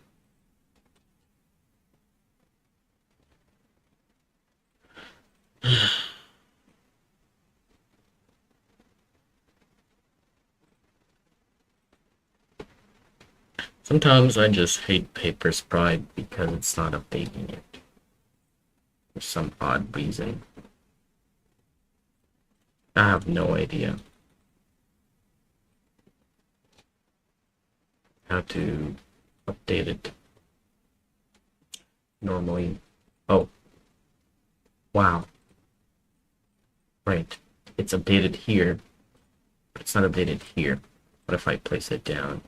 Sometimes I just hate Paper Sprite because it's not updating it for some odd reason. I have no idea how to update it normally. Oh, wow. Right, it's updated here, but it's not updated here. What if I place it down?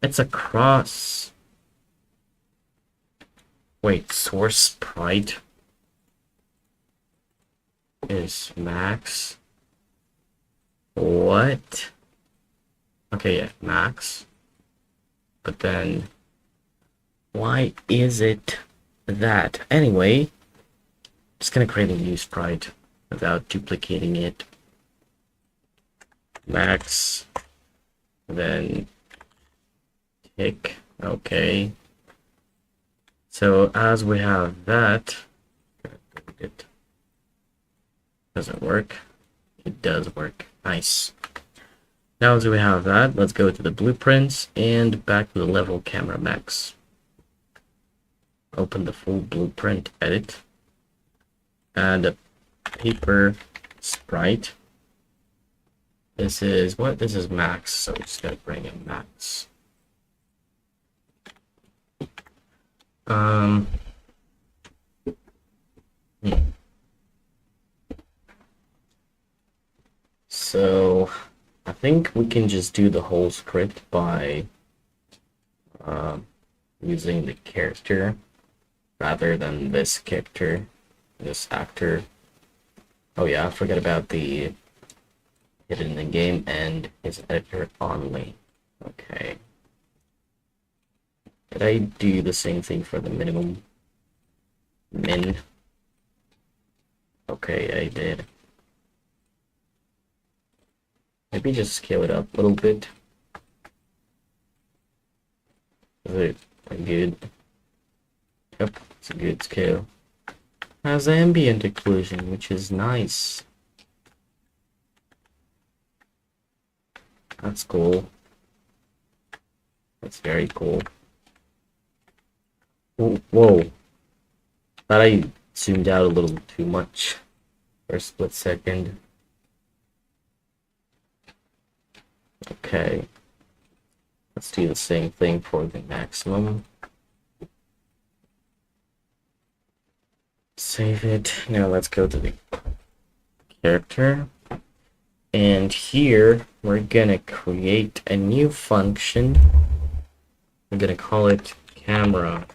It's a cross. Wait, source sprite is max. What? Okay, yeah, max. But then, why is it that? Anyway, just gonna create a new sprite without duplicating it. Max. Then tick. Okay. So as we have that, it doesn't work. It does work. Nice. Now as we have that, let's go to the blueprints and back to the level camera max. Open the full blueprint edit. Add a paper sprite. This is what? This is max, so we just gotta bring in max. Hmm. So I think we can just do the whole script by using the character rather than this character, this actor. Oh yeah, I forgot about the hidden in the game and his editor only. Okay. Did I do the same thing for the minimum? Min. Okay, I did. Maybe just scale it up a little bit. Is it good? Yep, it's a good scale. Has ambient occlusion, which is nice. That's cool. That's very cool. Whoa. Thought I zoomed out a little too much for a split second. Okay. Let's do the same thing for the maximum. Save it. Now let's go to the character. And here we're gonna create a new function. We're gonna call it camera.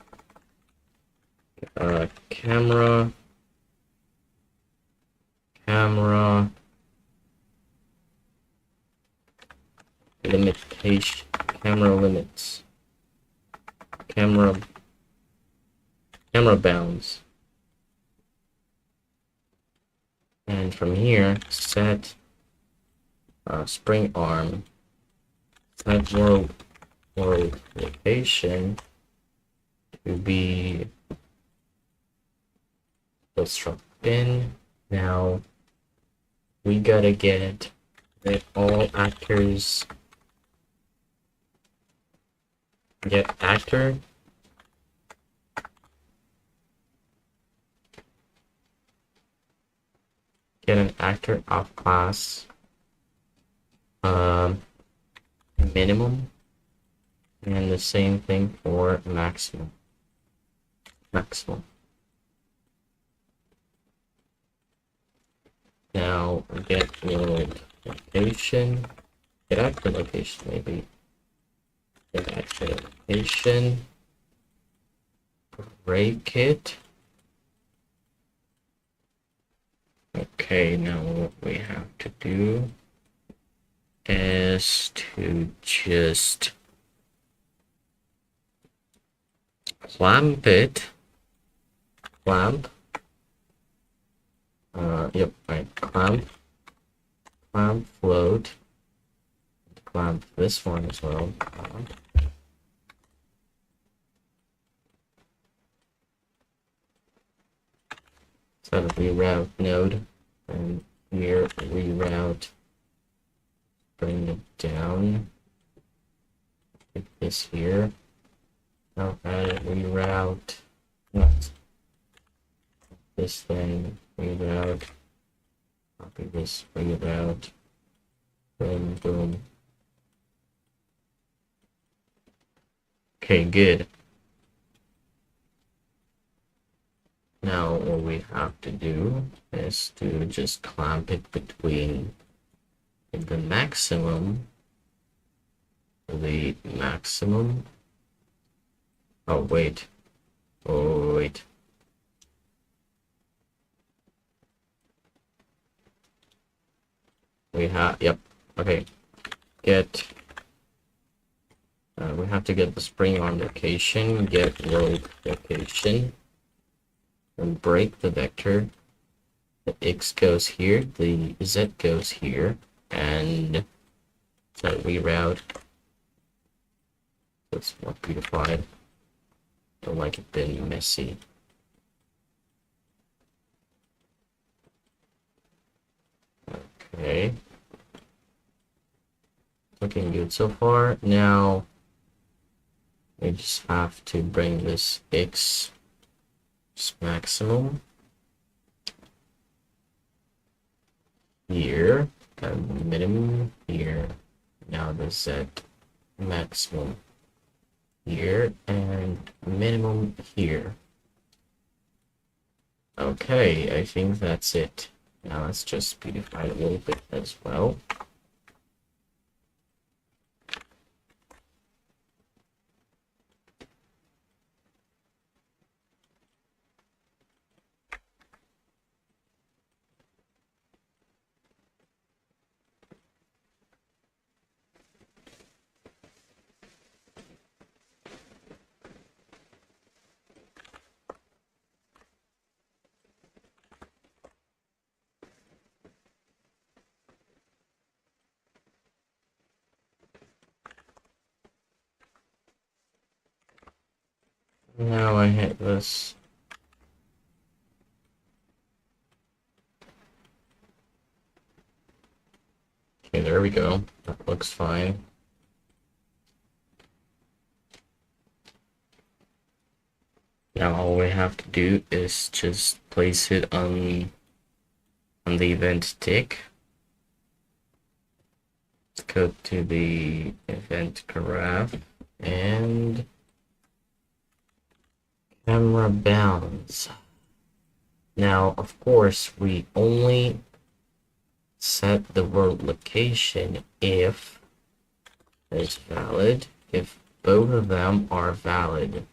Camera limitation, camera limits, camera bounds. And from here, set spring arm, set world location to be struct bin. Now we gotta get that all actors get actor get an actor of class minimum, and the same thing for maximum. Now get world location, get actor location maybe. Get actor location, break it. Okay, now what we have to do is to just clamp it. Yep, right. Clamp float. Clamp this one as well. So the reroute node, and here reroute, bring it down. Take this here. Now add a reroute. Not this thing. Reroute. Copy this reroute. Boom, boom. Okay, good. Now what we have to do is to just clamp it between the maximum. Oh wait. Oh wait. We have, yep, okay. We have to get the spring arm location, get world location, and break the vector. The X goes here, the Z goes here, and so reroute. That's more beautified. Don't like it being messy. Okay. Looking good so far. Now, we just have to bring this X maximum here and minimum here. Now the Z maximum here and minimum here. Okay, I think that's it. Now let's just speedify it a little bit as well. Now I hit this. Okay, there we go. That looks fine. Now all we have to do is just place it on the event tick. Let's go to the event graph and camera bounds. Now, of course, we only set the world location if it's valid, if both of them are valid.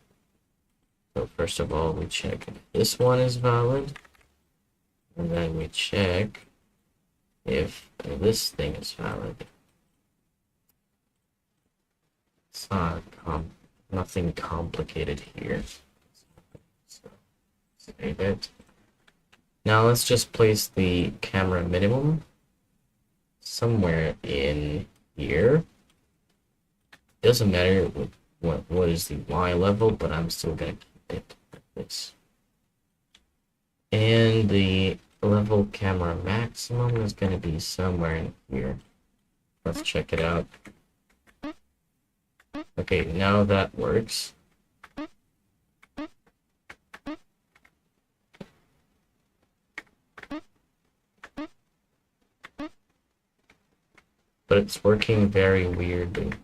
So first of all, we check if this one is valid, and then we check if this thing is valid. It's nothing complicated here. So save it. Now let's just place the camera minimum somewhere in here. Doesn't matter what is the Y level, but I'm still gonna keep it like this. And the level camera maximum is gonna be somewhere in here. Let's check it out. Okay, now that works. But it's working very weirdly.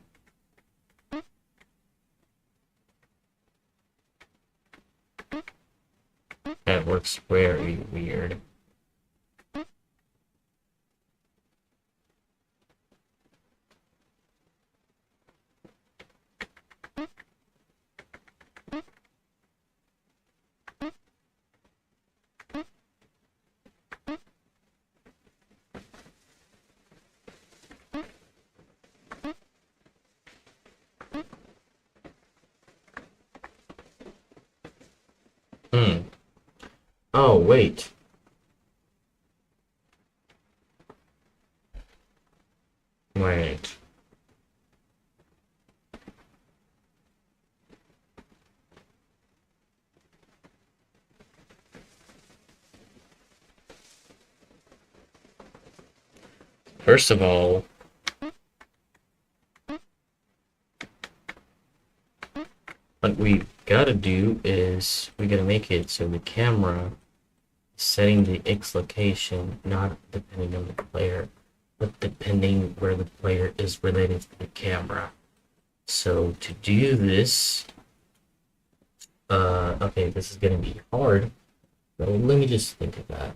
That works very weird. Oh, wait. Wait. First of all, what we gotta do is we gotta make it so the camera is setting the X location, not depending on the player, but depending where the player is related to the camera. So to do this, okay, this is gonna be hard. So let me just think of that.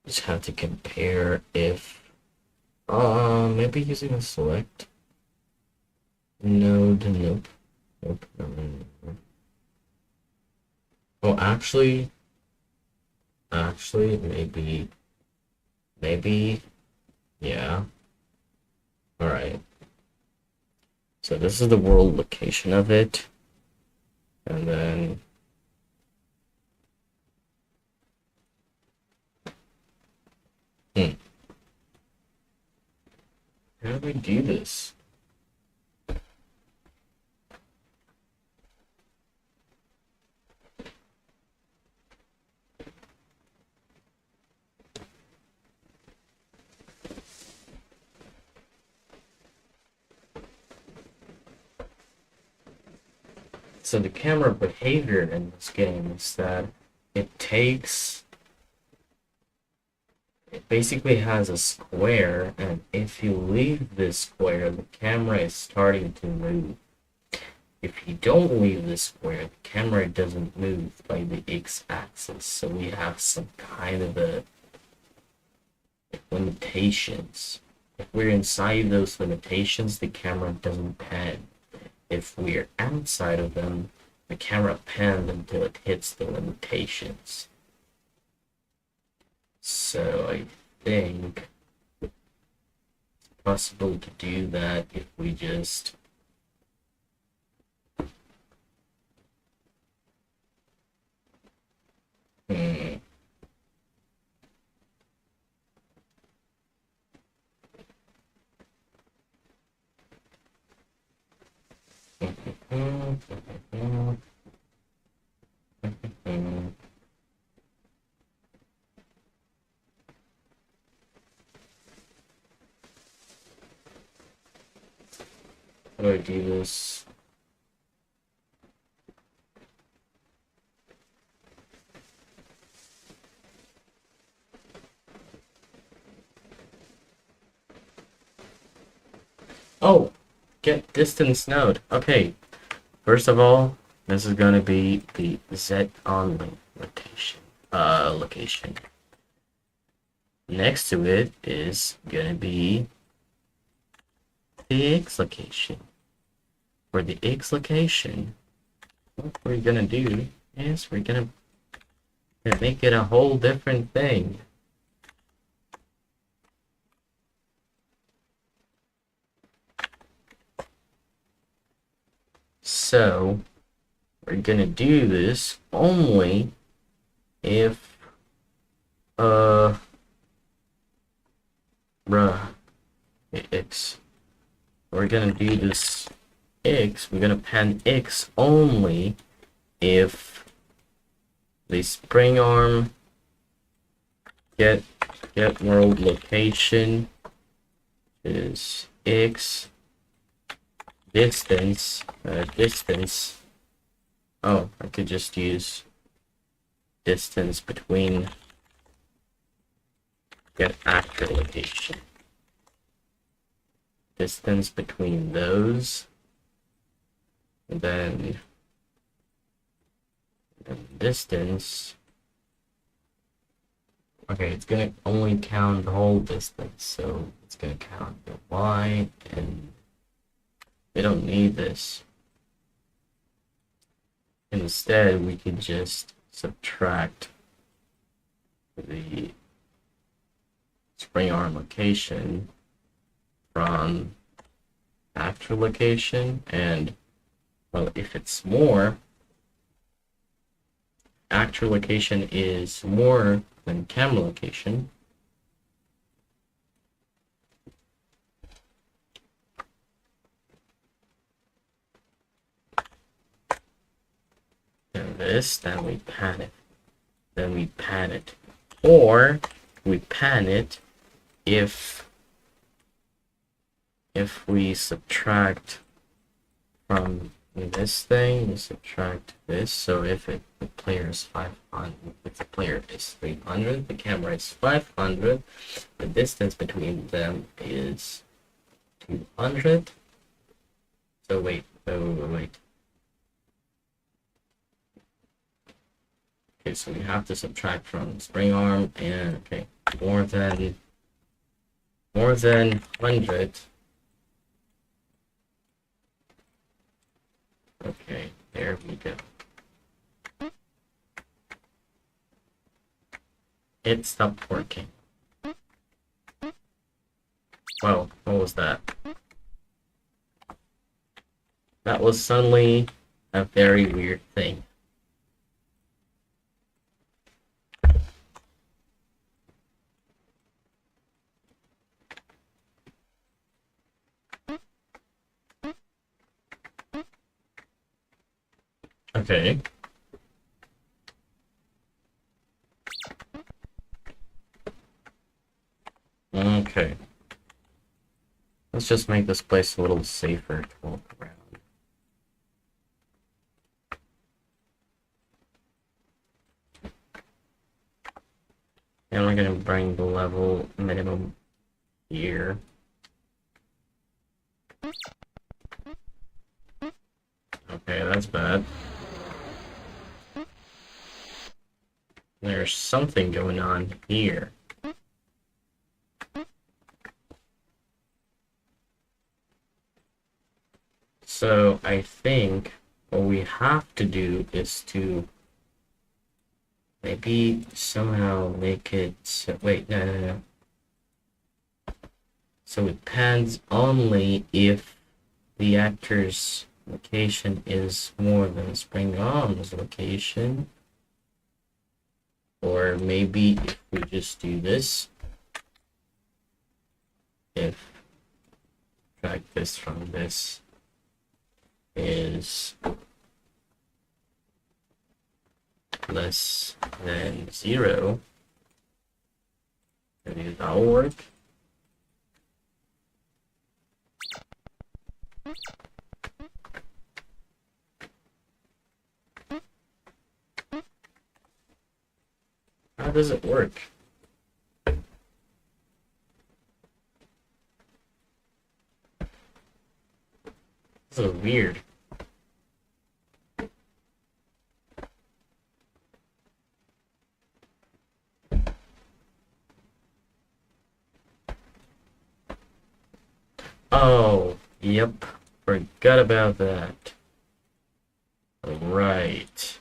Just have to compare if, maybe using a select node. Nope. Nope. Oh, actually, maybe, yeah. All right. So this is the world location of it, and then how do we do this? So the camera behavior in this game is that it takes, it basically has a square, and if you leave this square, the camera is starting to move. If you don't leave this square, the camera doesn't move by the x-axis, so we have some kind of a limitations. If we're inside those limitations, the camera doesn't pan. If we're outside of them, the camera pans until it hits the limitations. So I think it's possible to do that if we just how do I do this? Oh, get distance node. Okay, first of all, this is gonna be the Z only location. Next to it is gonna be the X location. For the X location, what we're gonna do is we're gonna make it a whole different thing. So we're gonna do this only if X. We're gonna do this X, we're gonna pan X only if the spring arm get world location is X distance. Oh, I could just use distance between get actor location. Distance between those, and then distance. Okay, it's gonna only count the whole distance, so it's gonna count the Y, and we don't need this. Instead, we could just subtract the spring arm location from actor location, and well, if it's more, actor location is more than camera location, and this, then we pan it, or we pan it if we subtract from this thing, we subtract this. So if the player is 500, if the player is 300, the camera is 500, the distance between them is 200. So wait. Okay, so we have to subtract from spring arm, and okay, more than 100. Okay, there we go. It stopped working. Whoa, what was that? That was suddenly a very weird thing. Okay. Okay. Let's just make this place a little safer to walk around. gonna bring the level minimum here. Okay, that's bad. There's something going on here. So I think what we have to do is to maybe somehow make it so, wait, no. So it pans only if the actor's location is more than Spring On's location. Or maybe if we just do this, if drag this from this is less than 0, maybe that'll work. How does it work? This is weird. Oh, yep. Forgot about that. Right.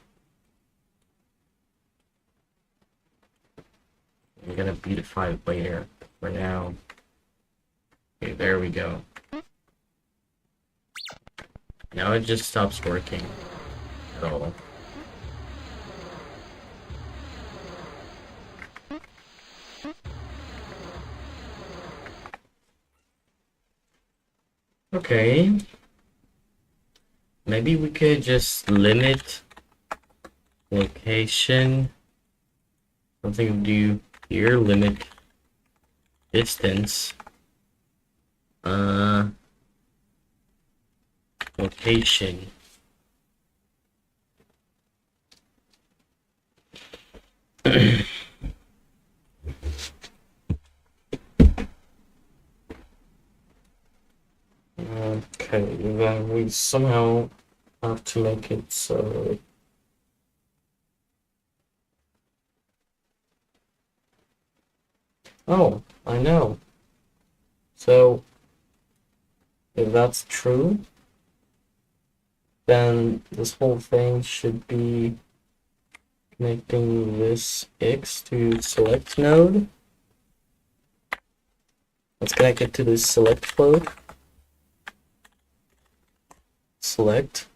I'm gonna beautify it later. For now. Okay, there we go. Now it just stops working at all. Okay. Maybe we could just limit location. Something to do here, limit distance. Location. Okay, then we somehow have to make it so. Oh, I know. So, if that's true, then this whole thing should be connecting this X to select node. Let's connect it to this select float. Select.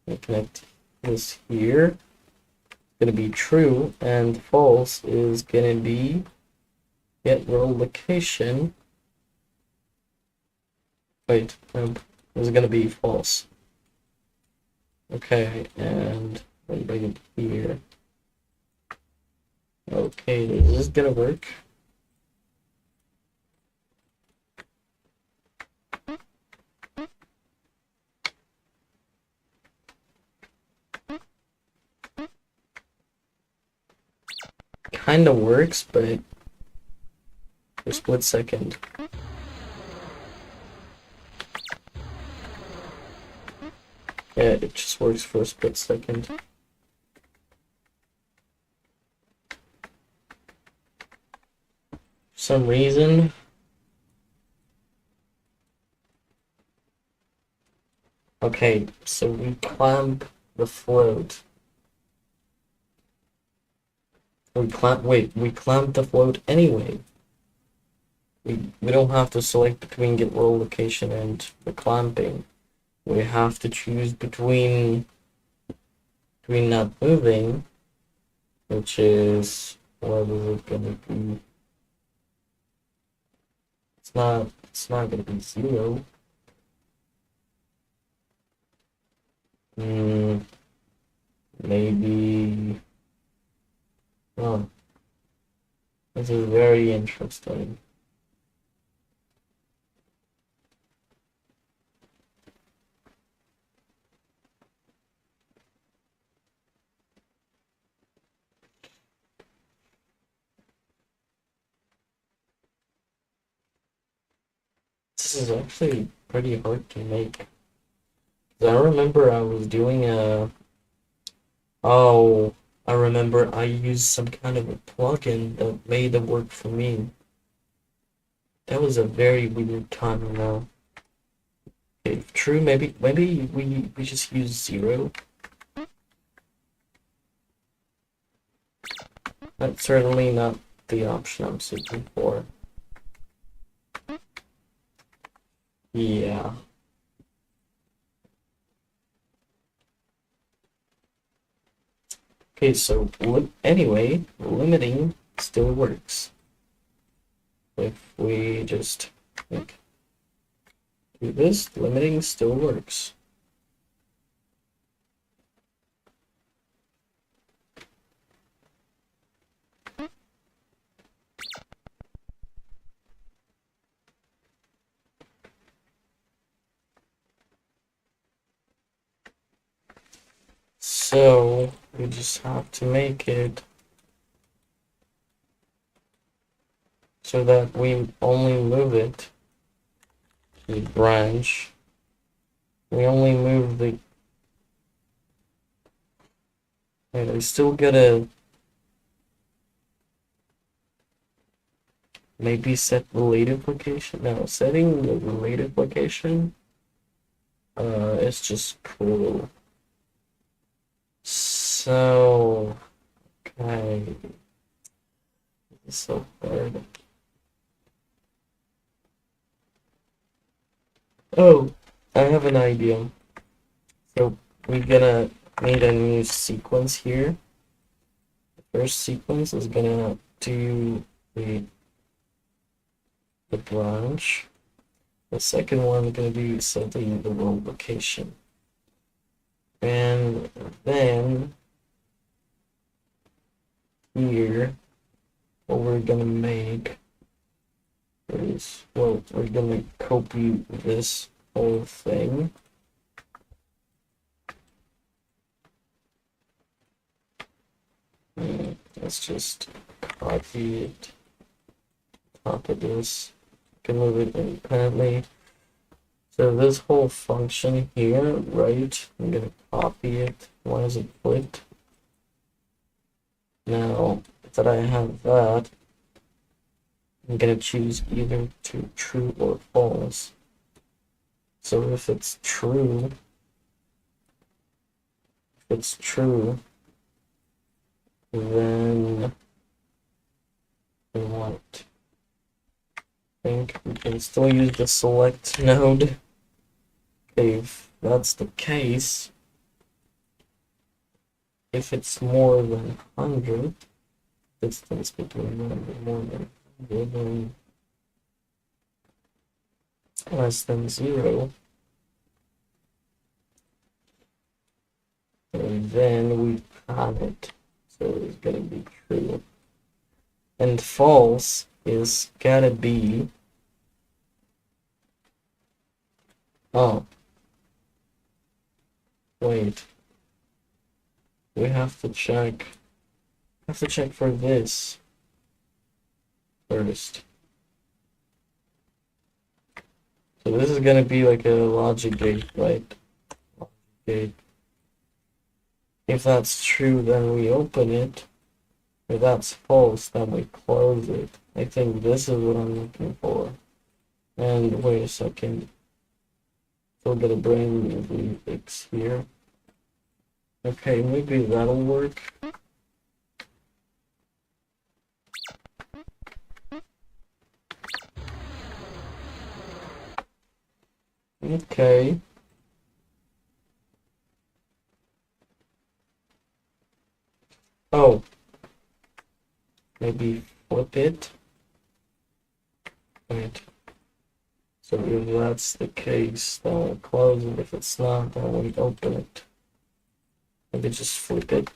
And connect this here. It's gonna be true, and false is gonna be get role location. Wait, this is gonna be false. Okay, and then bring it here. Okay, is this gonna work? Kinda works, but for a split second. Yeah, it just works for a split second. For some reason. Okay, so we clamp the float. We clamp the float anyway. We don't have to select between get role location and the clamping. We have to choose between not moving, which is what is it gonna be? It's not gonna be 0. Maybe. Oh, this is very interesting. This is actually pretty hard to make. I remember I was doing a. Oh, I remember I used some kind of a plugin that made it work for me. That was a very weird time now. Okay, true, maybe we just use 0. That's certainly not the option I'm seeking for. Yeah. Okay, so anyway, limiting still works. If we just like, do this, limiting still works. So we just have to make it so that we only move it to the branch. We only move the. And we still gotta maybe set related location. No, setting the related location is just cool. So, okay. It's so hard. Oh, I have an idea. So, we're gonna need a new sequence here. The first sequence is gonna do the branch. The second one is gonna be setting the world location. And then here, what we're gonna make is, well, we're gonna copy this whole thing. Let's just copy it. Top of this. Can move it independently. So this whole function here, right? I'm gonna copy it. Why is it flipped? Now that I have that, I'm gonna choose either to true or false. So if it's true, then what? I think we can still use the select node. If that's the case, if it's more than 100, distance between them is more than 100, then less than 0, and then we pan it, so it's gonna be true. And false is gotta be, oh, wait, we have to check for this first. So this is gonna be like a logic gate, right? Logic gate. If that's true, then we open it. If that's false, then we close it. I think this is what I'm looking for. And wait a second. Still get a brand new fix here. Okay, maybe that'll work. Okay. Oh. Maybe flip it. Wait. So if that's the case, then we close it. If it's not, then we open it. Maybe just flip it.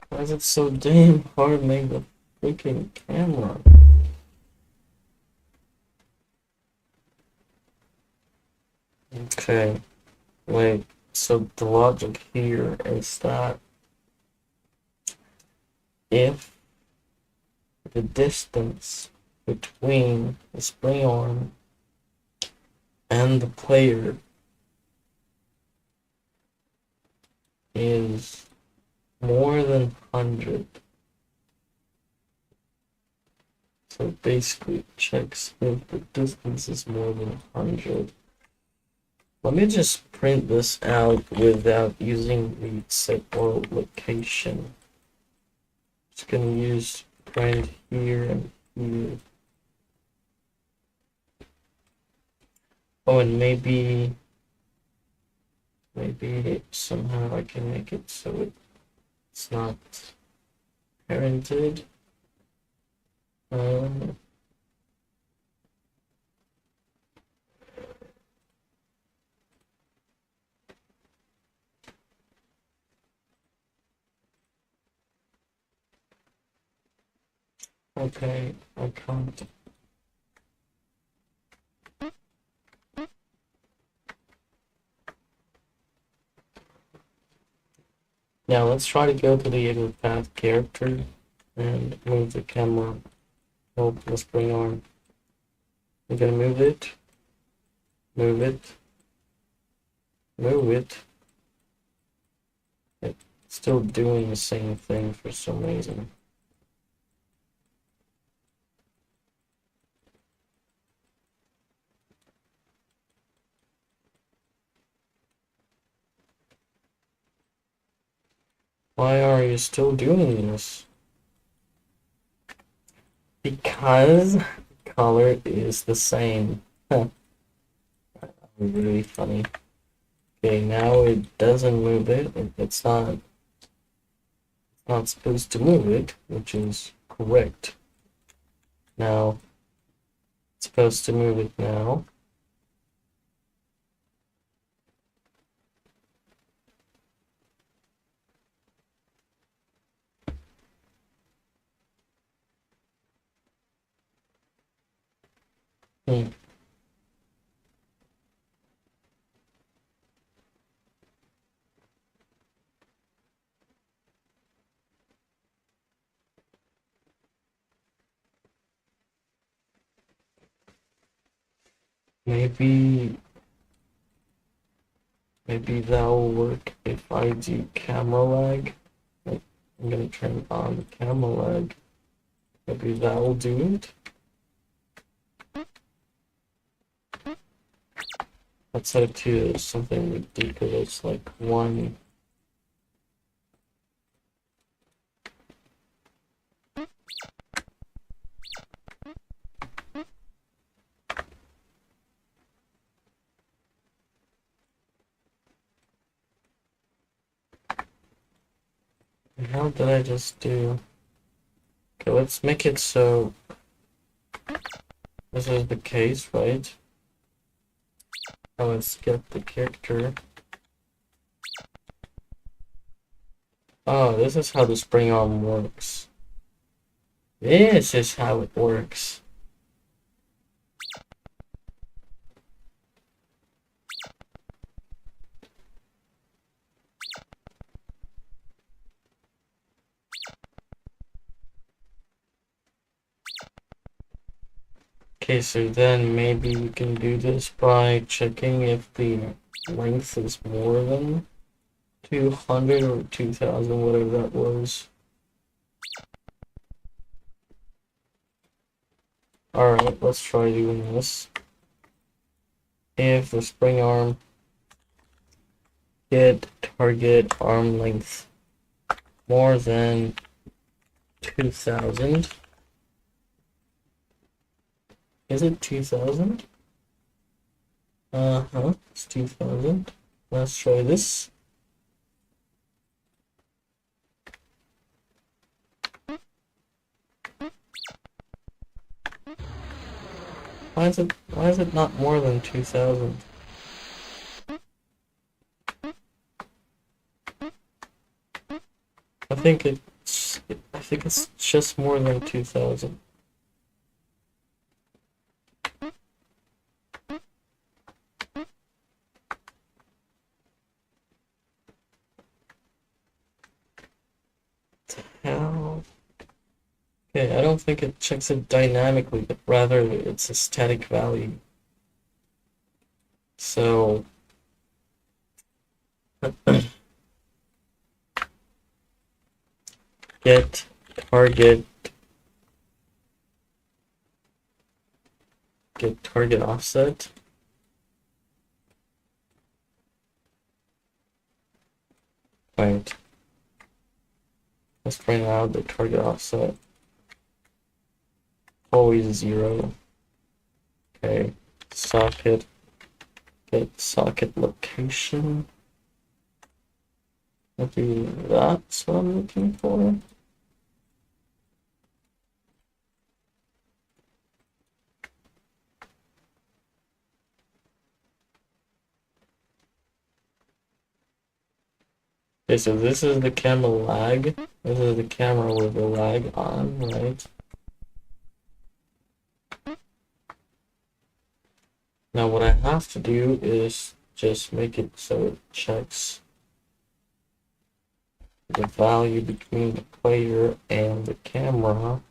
Why is it so damn hard to make the freaking camera? Okay, wait, so the logic here is that if the distance between the spring arm and the player is more than 100. So basically it checks if the distance is more than 100. Let me just print this out without using the set world location. Just gonna use print here and here. Oh, and maybe somehow I can make it so it's not parented. Um, okay, I can't. Now let's try to go to the edit path character and move the camera. Oh, the spring arm. I'm gonna move it, move it, move it. It's still doing the same thing for some reason. Why are you still doing this? Because color is the same. Really funny. Okay, now it doesn't move it. It's not supposed to move it, which is correct. Now it's supposed to move it now. Hmm. Maybe that will work if I do camera lag. Like, I'm gonna turn on the camera lag. Maybe that will do it. Let's set it to something ridiculous like 1. How did I just do? Okay, let's make it so this is the case, right? Now let's get the character. Oh, this is how the spring arm works. This is how it works. Okay, so then maybe we can do this by checking if the length is more than 200 or 2000, whatever that was. Alright, let's try doing this. If the spring arm get target arm length more than 2000. Is it 2000? Uh-huh, it's 2000. Let's try this. Why is it not more than 2000? I think it's just more than 2000. Hell. Okay, I don't think it checks it dynamically, but rather it's a static value. So get target offset. Wait. Let's find out the target offset. Always 0. Okay. Socket. Get socket location. Maybe that's what I'm looking for. Okay, so this is the camera lag. This is the camera with the lag on, right? Now what I have to do is just make it so it checks the value between the player and the camera.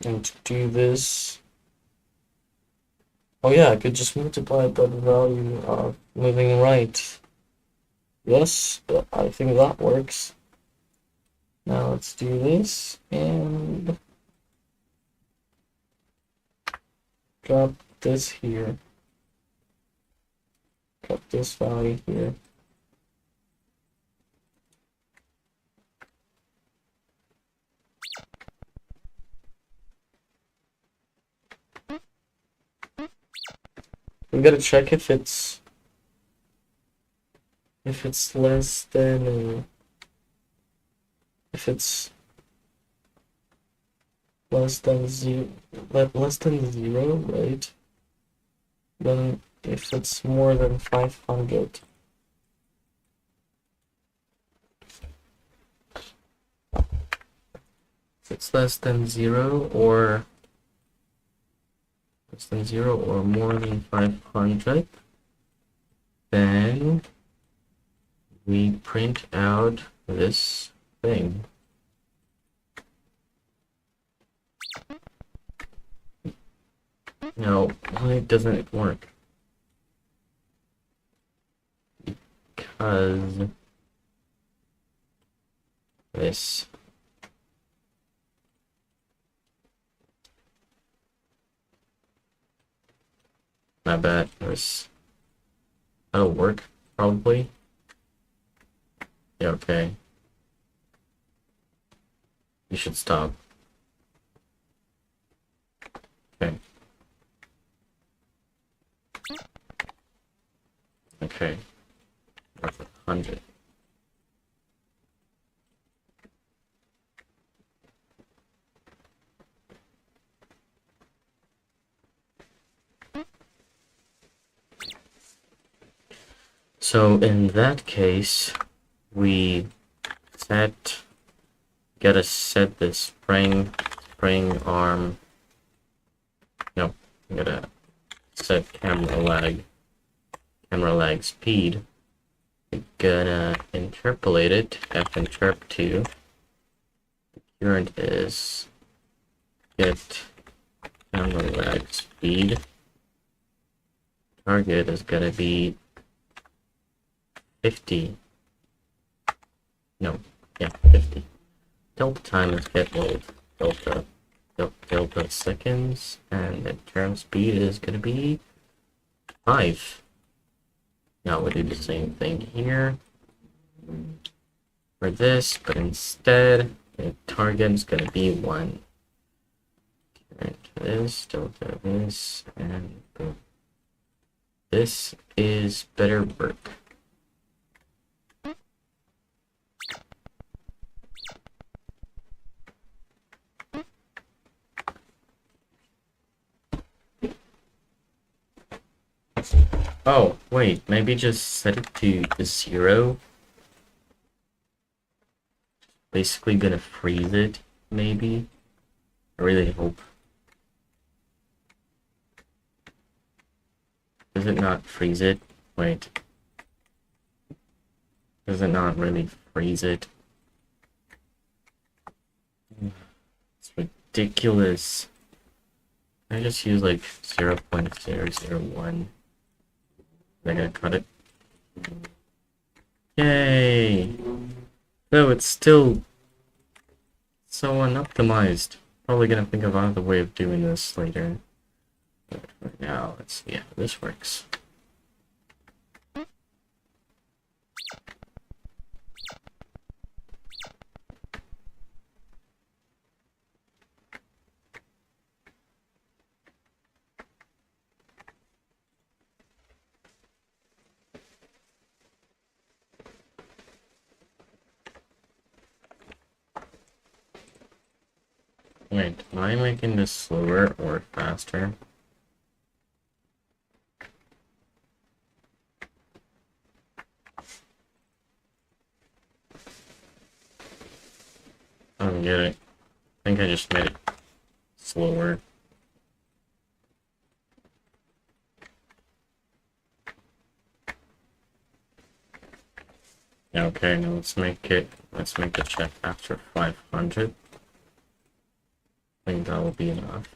And to do this, oh yeah, I could just multiply by the value of moving right. Yes, I think that works. Now let's do this and drop this here. Drop this value here. We gotta check if it's less than if it's less than zero, right? Then if it's more than 500. If it's less than zero or more than 500, then we print out this thing. Now, why doesn't it work? Because this. My bad. That'll work, probably. Yeah, okay. You should stop. Okay. Okay. Worth 100. So in that case, we gotta set the spring arm. No, we gotta set camera lag speed. We're gonna interpolate it, f_interp2. The current is get camera lag speed. Target is gonna be 50. No, yeah, 50. Delta time is get old. Delta seconds, and the turn speed is gonna be 5. Now we do the same thing here for this, but instead the target is gonna be 1. Current this, delta this, and boom. This is better work. Oh, wait, maybe just set it to 0. Basically gonna freeze it, maybe. I really hope. Does it not freeze it? Wait. Does it not really freeze it? ridiculous. I just use like 0.001. They're gonna cut it. Yay! Though it's still so unoptimized. Probably gonna think of another way of doing this later. But right now, let's see how this works. Wait, am I making this slower or faster? I don't get it. I think I just made it slower. Okay, now let's make the check after 500. I think that will be enough.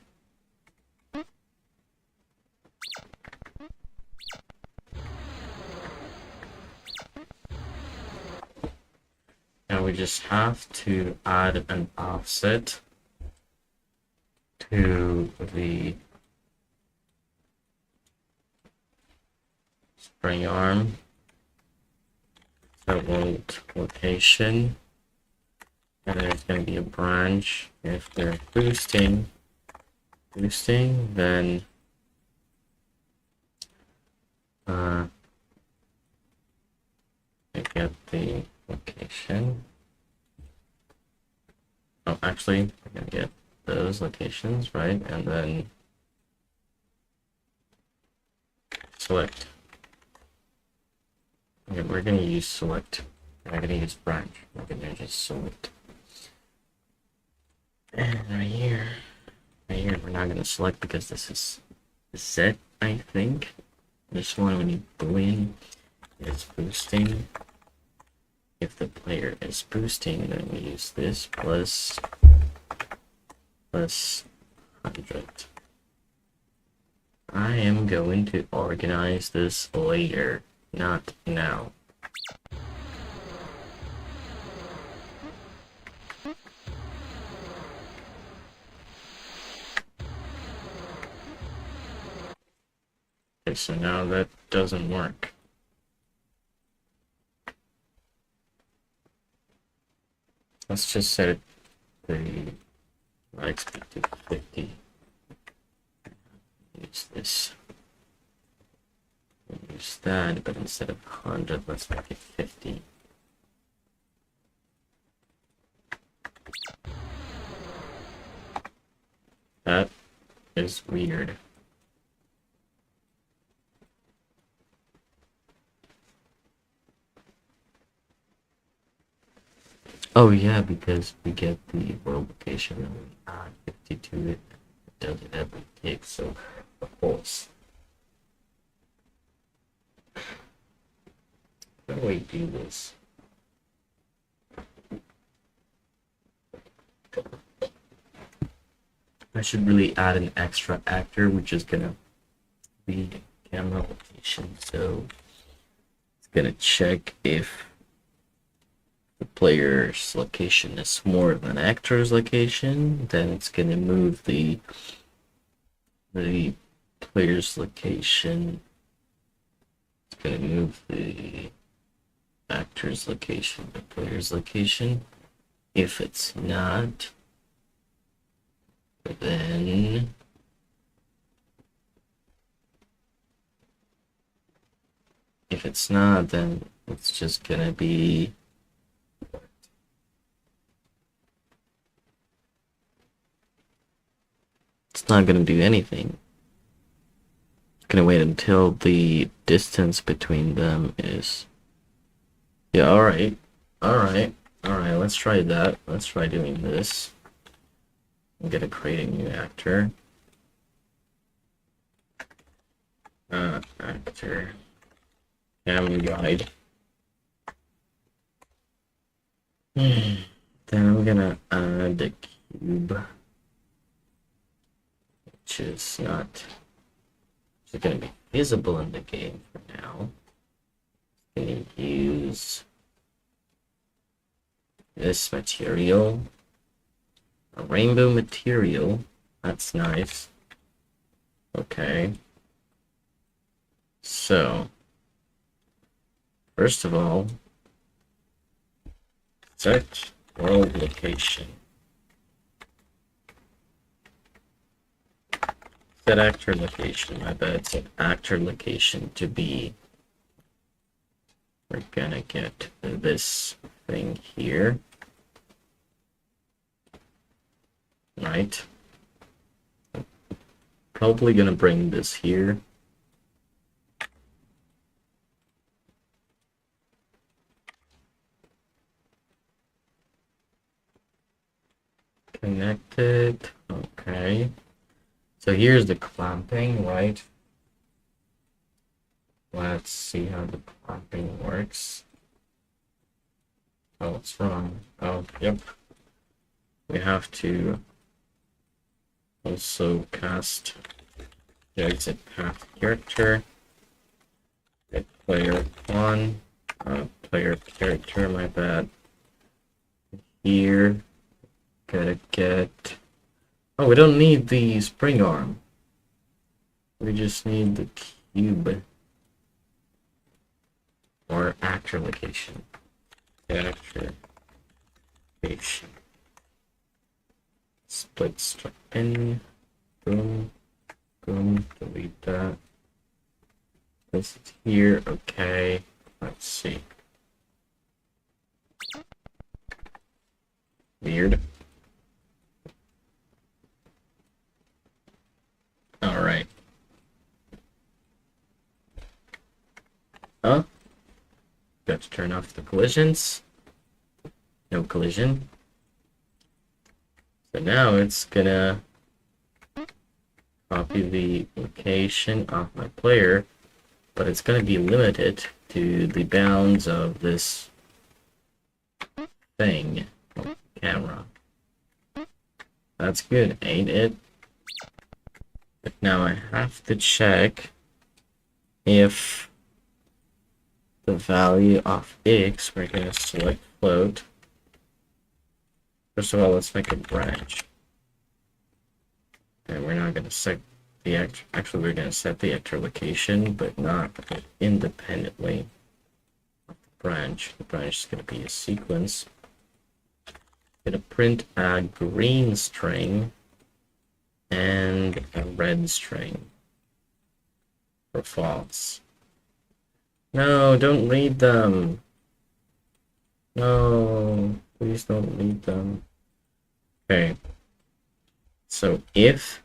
Now we just have to add an offset to the spring arm. That won't location. And there's going to be a branch. If they're boosting, then I get the location. Oh, actually, I'm going to get those locations, right? And then select. Okay, we're going to use select. We're not going to use branch. We're going to just select. And right here, we're not going to select because this is set, I think. This one, we need boolean is boosting. If the player is boosting, then we use this plus 100. I am going to organize this later, not now. Okay, so now that doesn't work. Let's just set it the right speed to 50. Use this. Use that, but instead of 100, let's make it 50. That is weird. Oh yeah, because we get the world location and we add 50 to it. It does it every tick, so of course. How do I do this? I should really add an extra actor, which is gonna be camera location. So it's gonna check if the player's location is more than actor's location, then it's gonna move the player's location. It's gonna move the actor's location, the player's location. If it's not, then it's just gonna be it's not gonna do anything. It's gonna wait until the distance between them is yeah, alright, let's try that. Let's try doing this. I'm gonna create a new actor. Actor. Cam guide. Then I'm gonna add the cube. is not going to be visible in the game for now. Going to use this material, a rainbow material. That's nice. Okay. So, first of all, set world location. Set actor location. My bad. Set actor location to be. We're gonna get this thing here. Right. Probably gonna bring this here. Connected. Okay. So here's the clamping, right? Let's see how the clamping works. Oh, it's wrong. Oh, yep. We have to also cast the exit path character. Get player one. Player character, my bad. Here. Gotta get. Oh, we don't need the spring arm. We just need the cube. Or actor location. Actor location. Split string. Boom. Boom. Delete that. Place it here. Okay. Let's see. Weird. Alright. Huh? Got to turn off the collisions. No collision. So now it's gonna copy the location of my player, but it's gonna be limited to the bounds of this thing. Camera. That's good, ain't it? But now I have to check if the value of x, we're going to select float. First of all, let's make a branch. And we're not going to set the actor, actually we're going to set the actor location, but not independently of the branch. The branch is going to be a sequence. I'm going to print a green string and a red string for false. No, don't read them. No, please don't read them. Okay. So if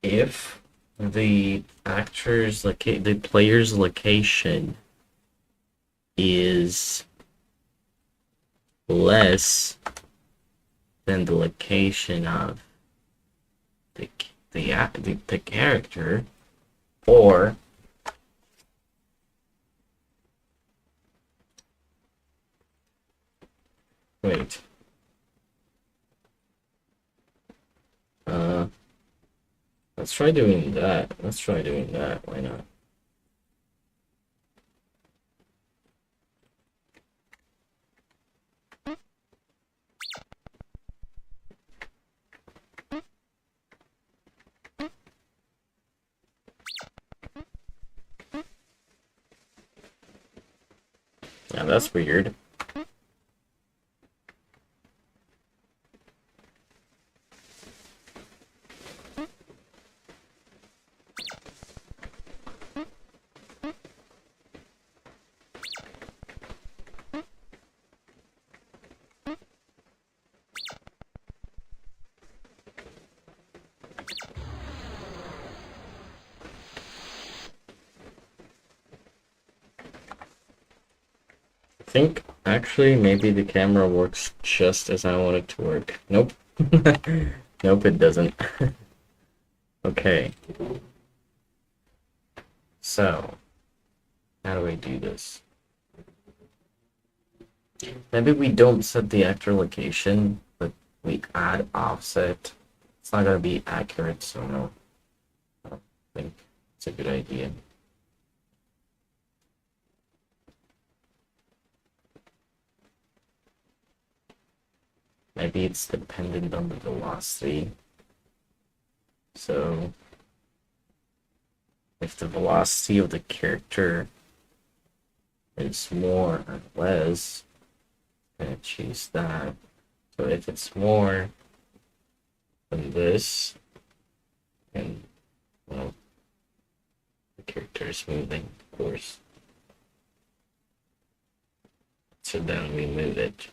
the the player's location is less than the location of the character, or wait. Let's try doing that. Let's try doing that. Why not? Yeah, that's weird. I think actually maybe the camera works just as I want it to work. Nope. Nope, it doesn't. Okay. So, how do I do this? Maybe we don't set the actor location, but we add offset it's not gonna be accurate, so no, I don't think it's a good idea. Maybe it's dependent on the velocity. So if the velocity of the character is more or less, I'm gonna choose that. So if it's more than this, and well, the character is moving, of course. So then we move it.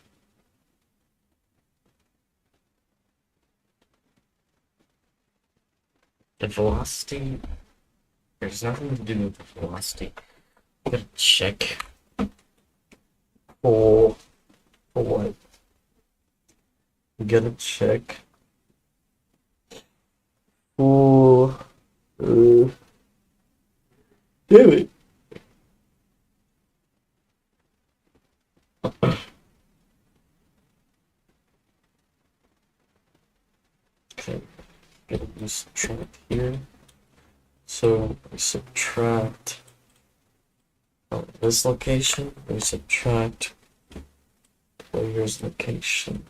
The velocity, there's nothing to do with the velocity. I'm gonna check for what? We gotta check for damn it. Okay, gotta do subtract here. So we subtract this location, we subtract player's location.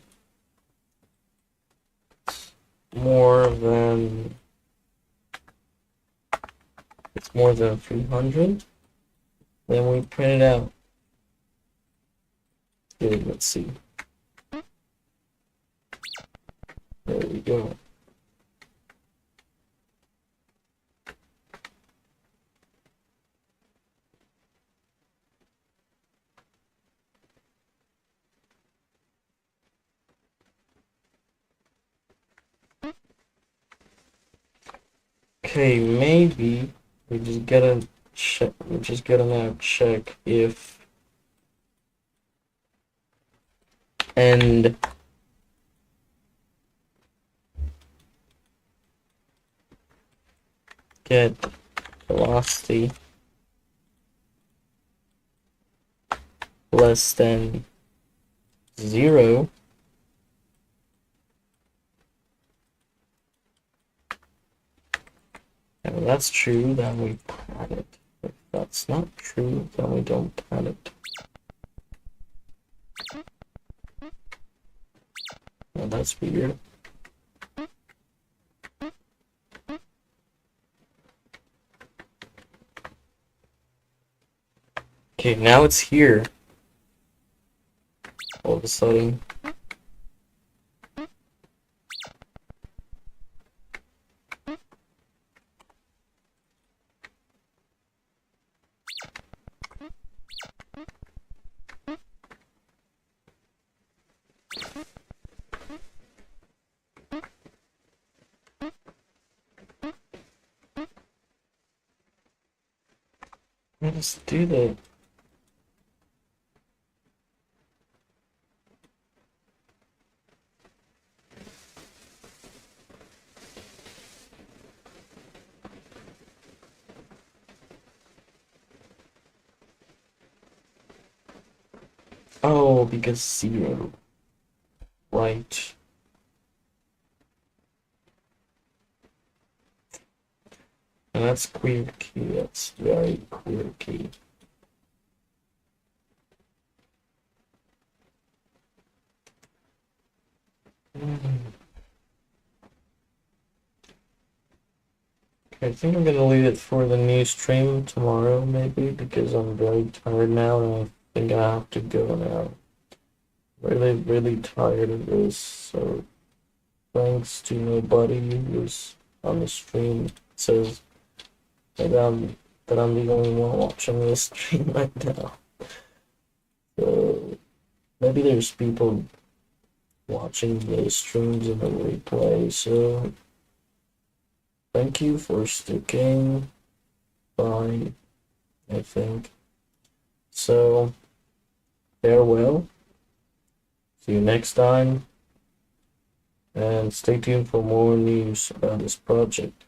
More than it's more than 300, then we print it out. Good, let's see. There we go. Okay, maybe we just gotta check. We just gotta now check if and get velocity less than 0. And if that's true, then we pad it. If that's not true, then we don't pad it. Well, that's weird. Okay, now it's here. All of a sudden. Let's do that. Oh, because 0. Right. And that's quirky. That's very quirky. Okay, I think I'm gonna leave it for the new stream tomorrow, maybe, because I'm very tired now and I think I have to go now. Really, really tired of this. So, thanks to nobody who's on the stream. It says that I'm the only one watching this stream right now. So, maybe there's people watching the streams in the replay. So, thank you for sticking by, I think. So, farewell. See you next time. And stay tuned for more news about this project.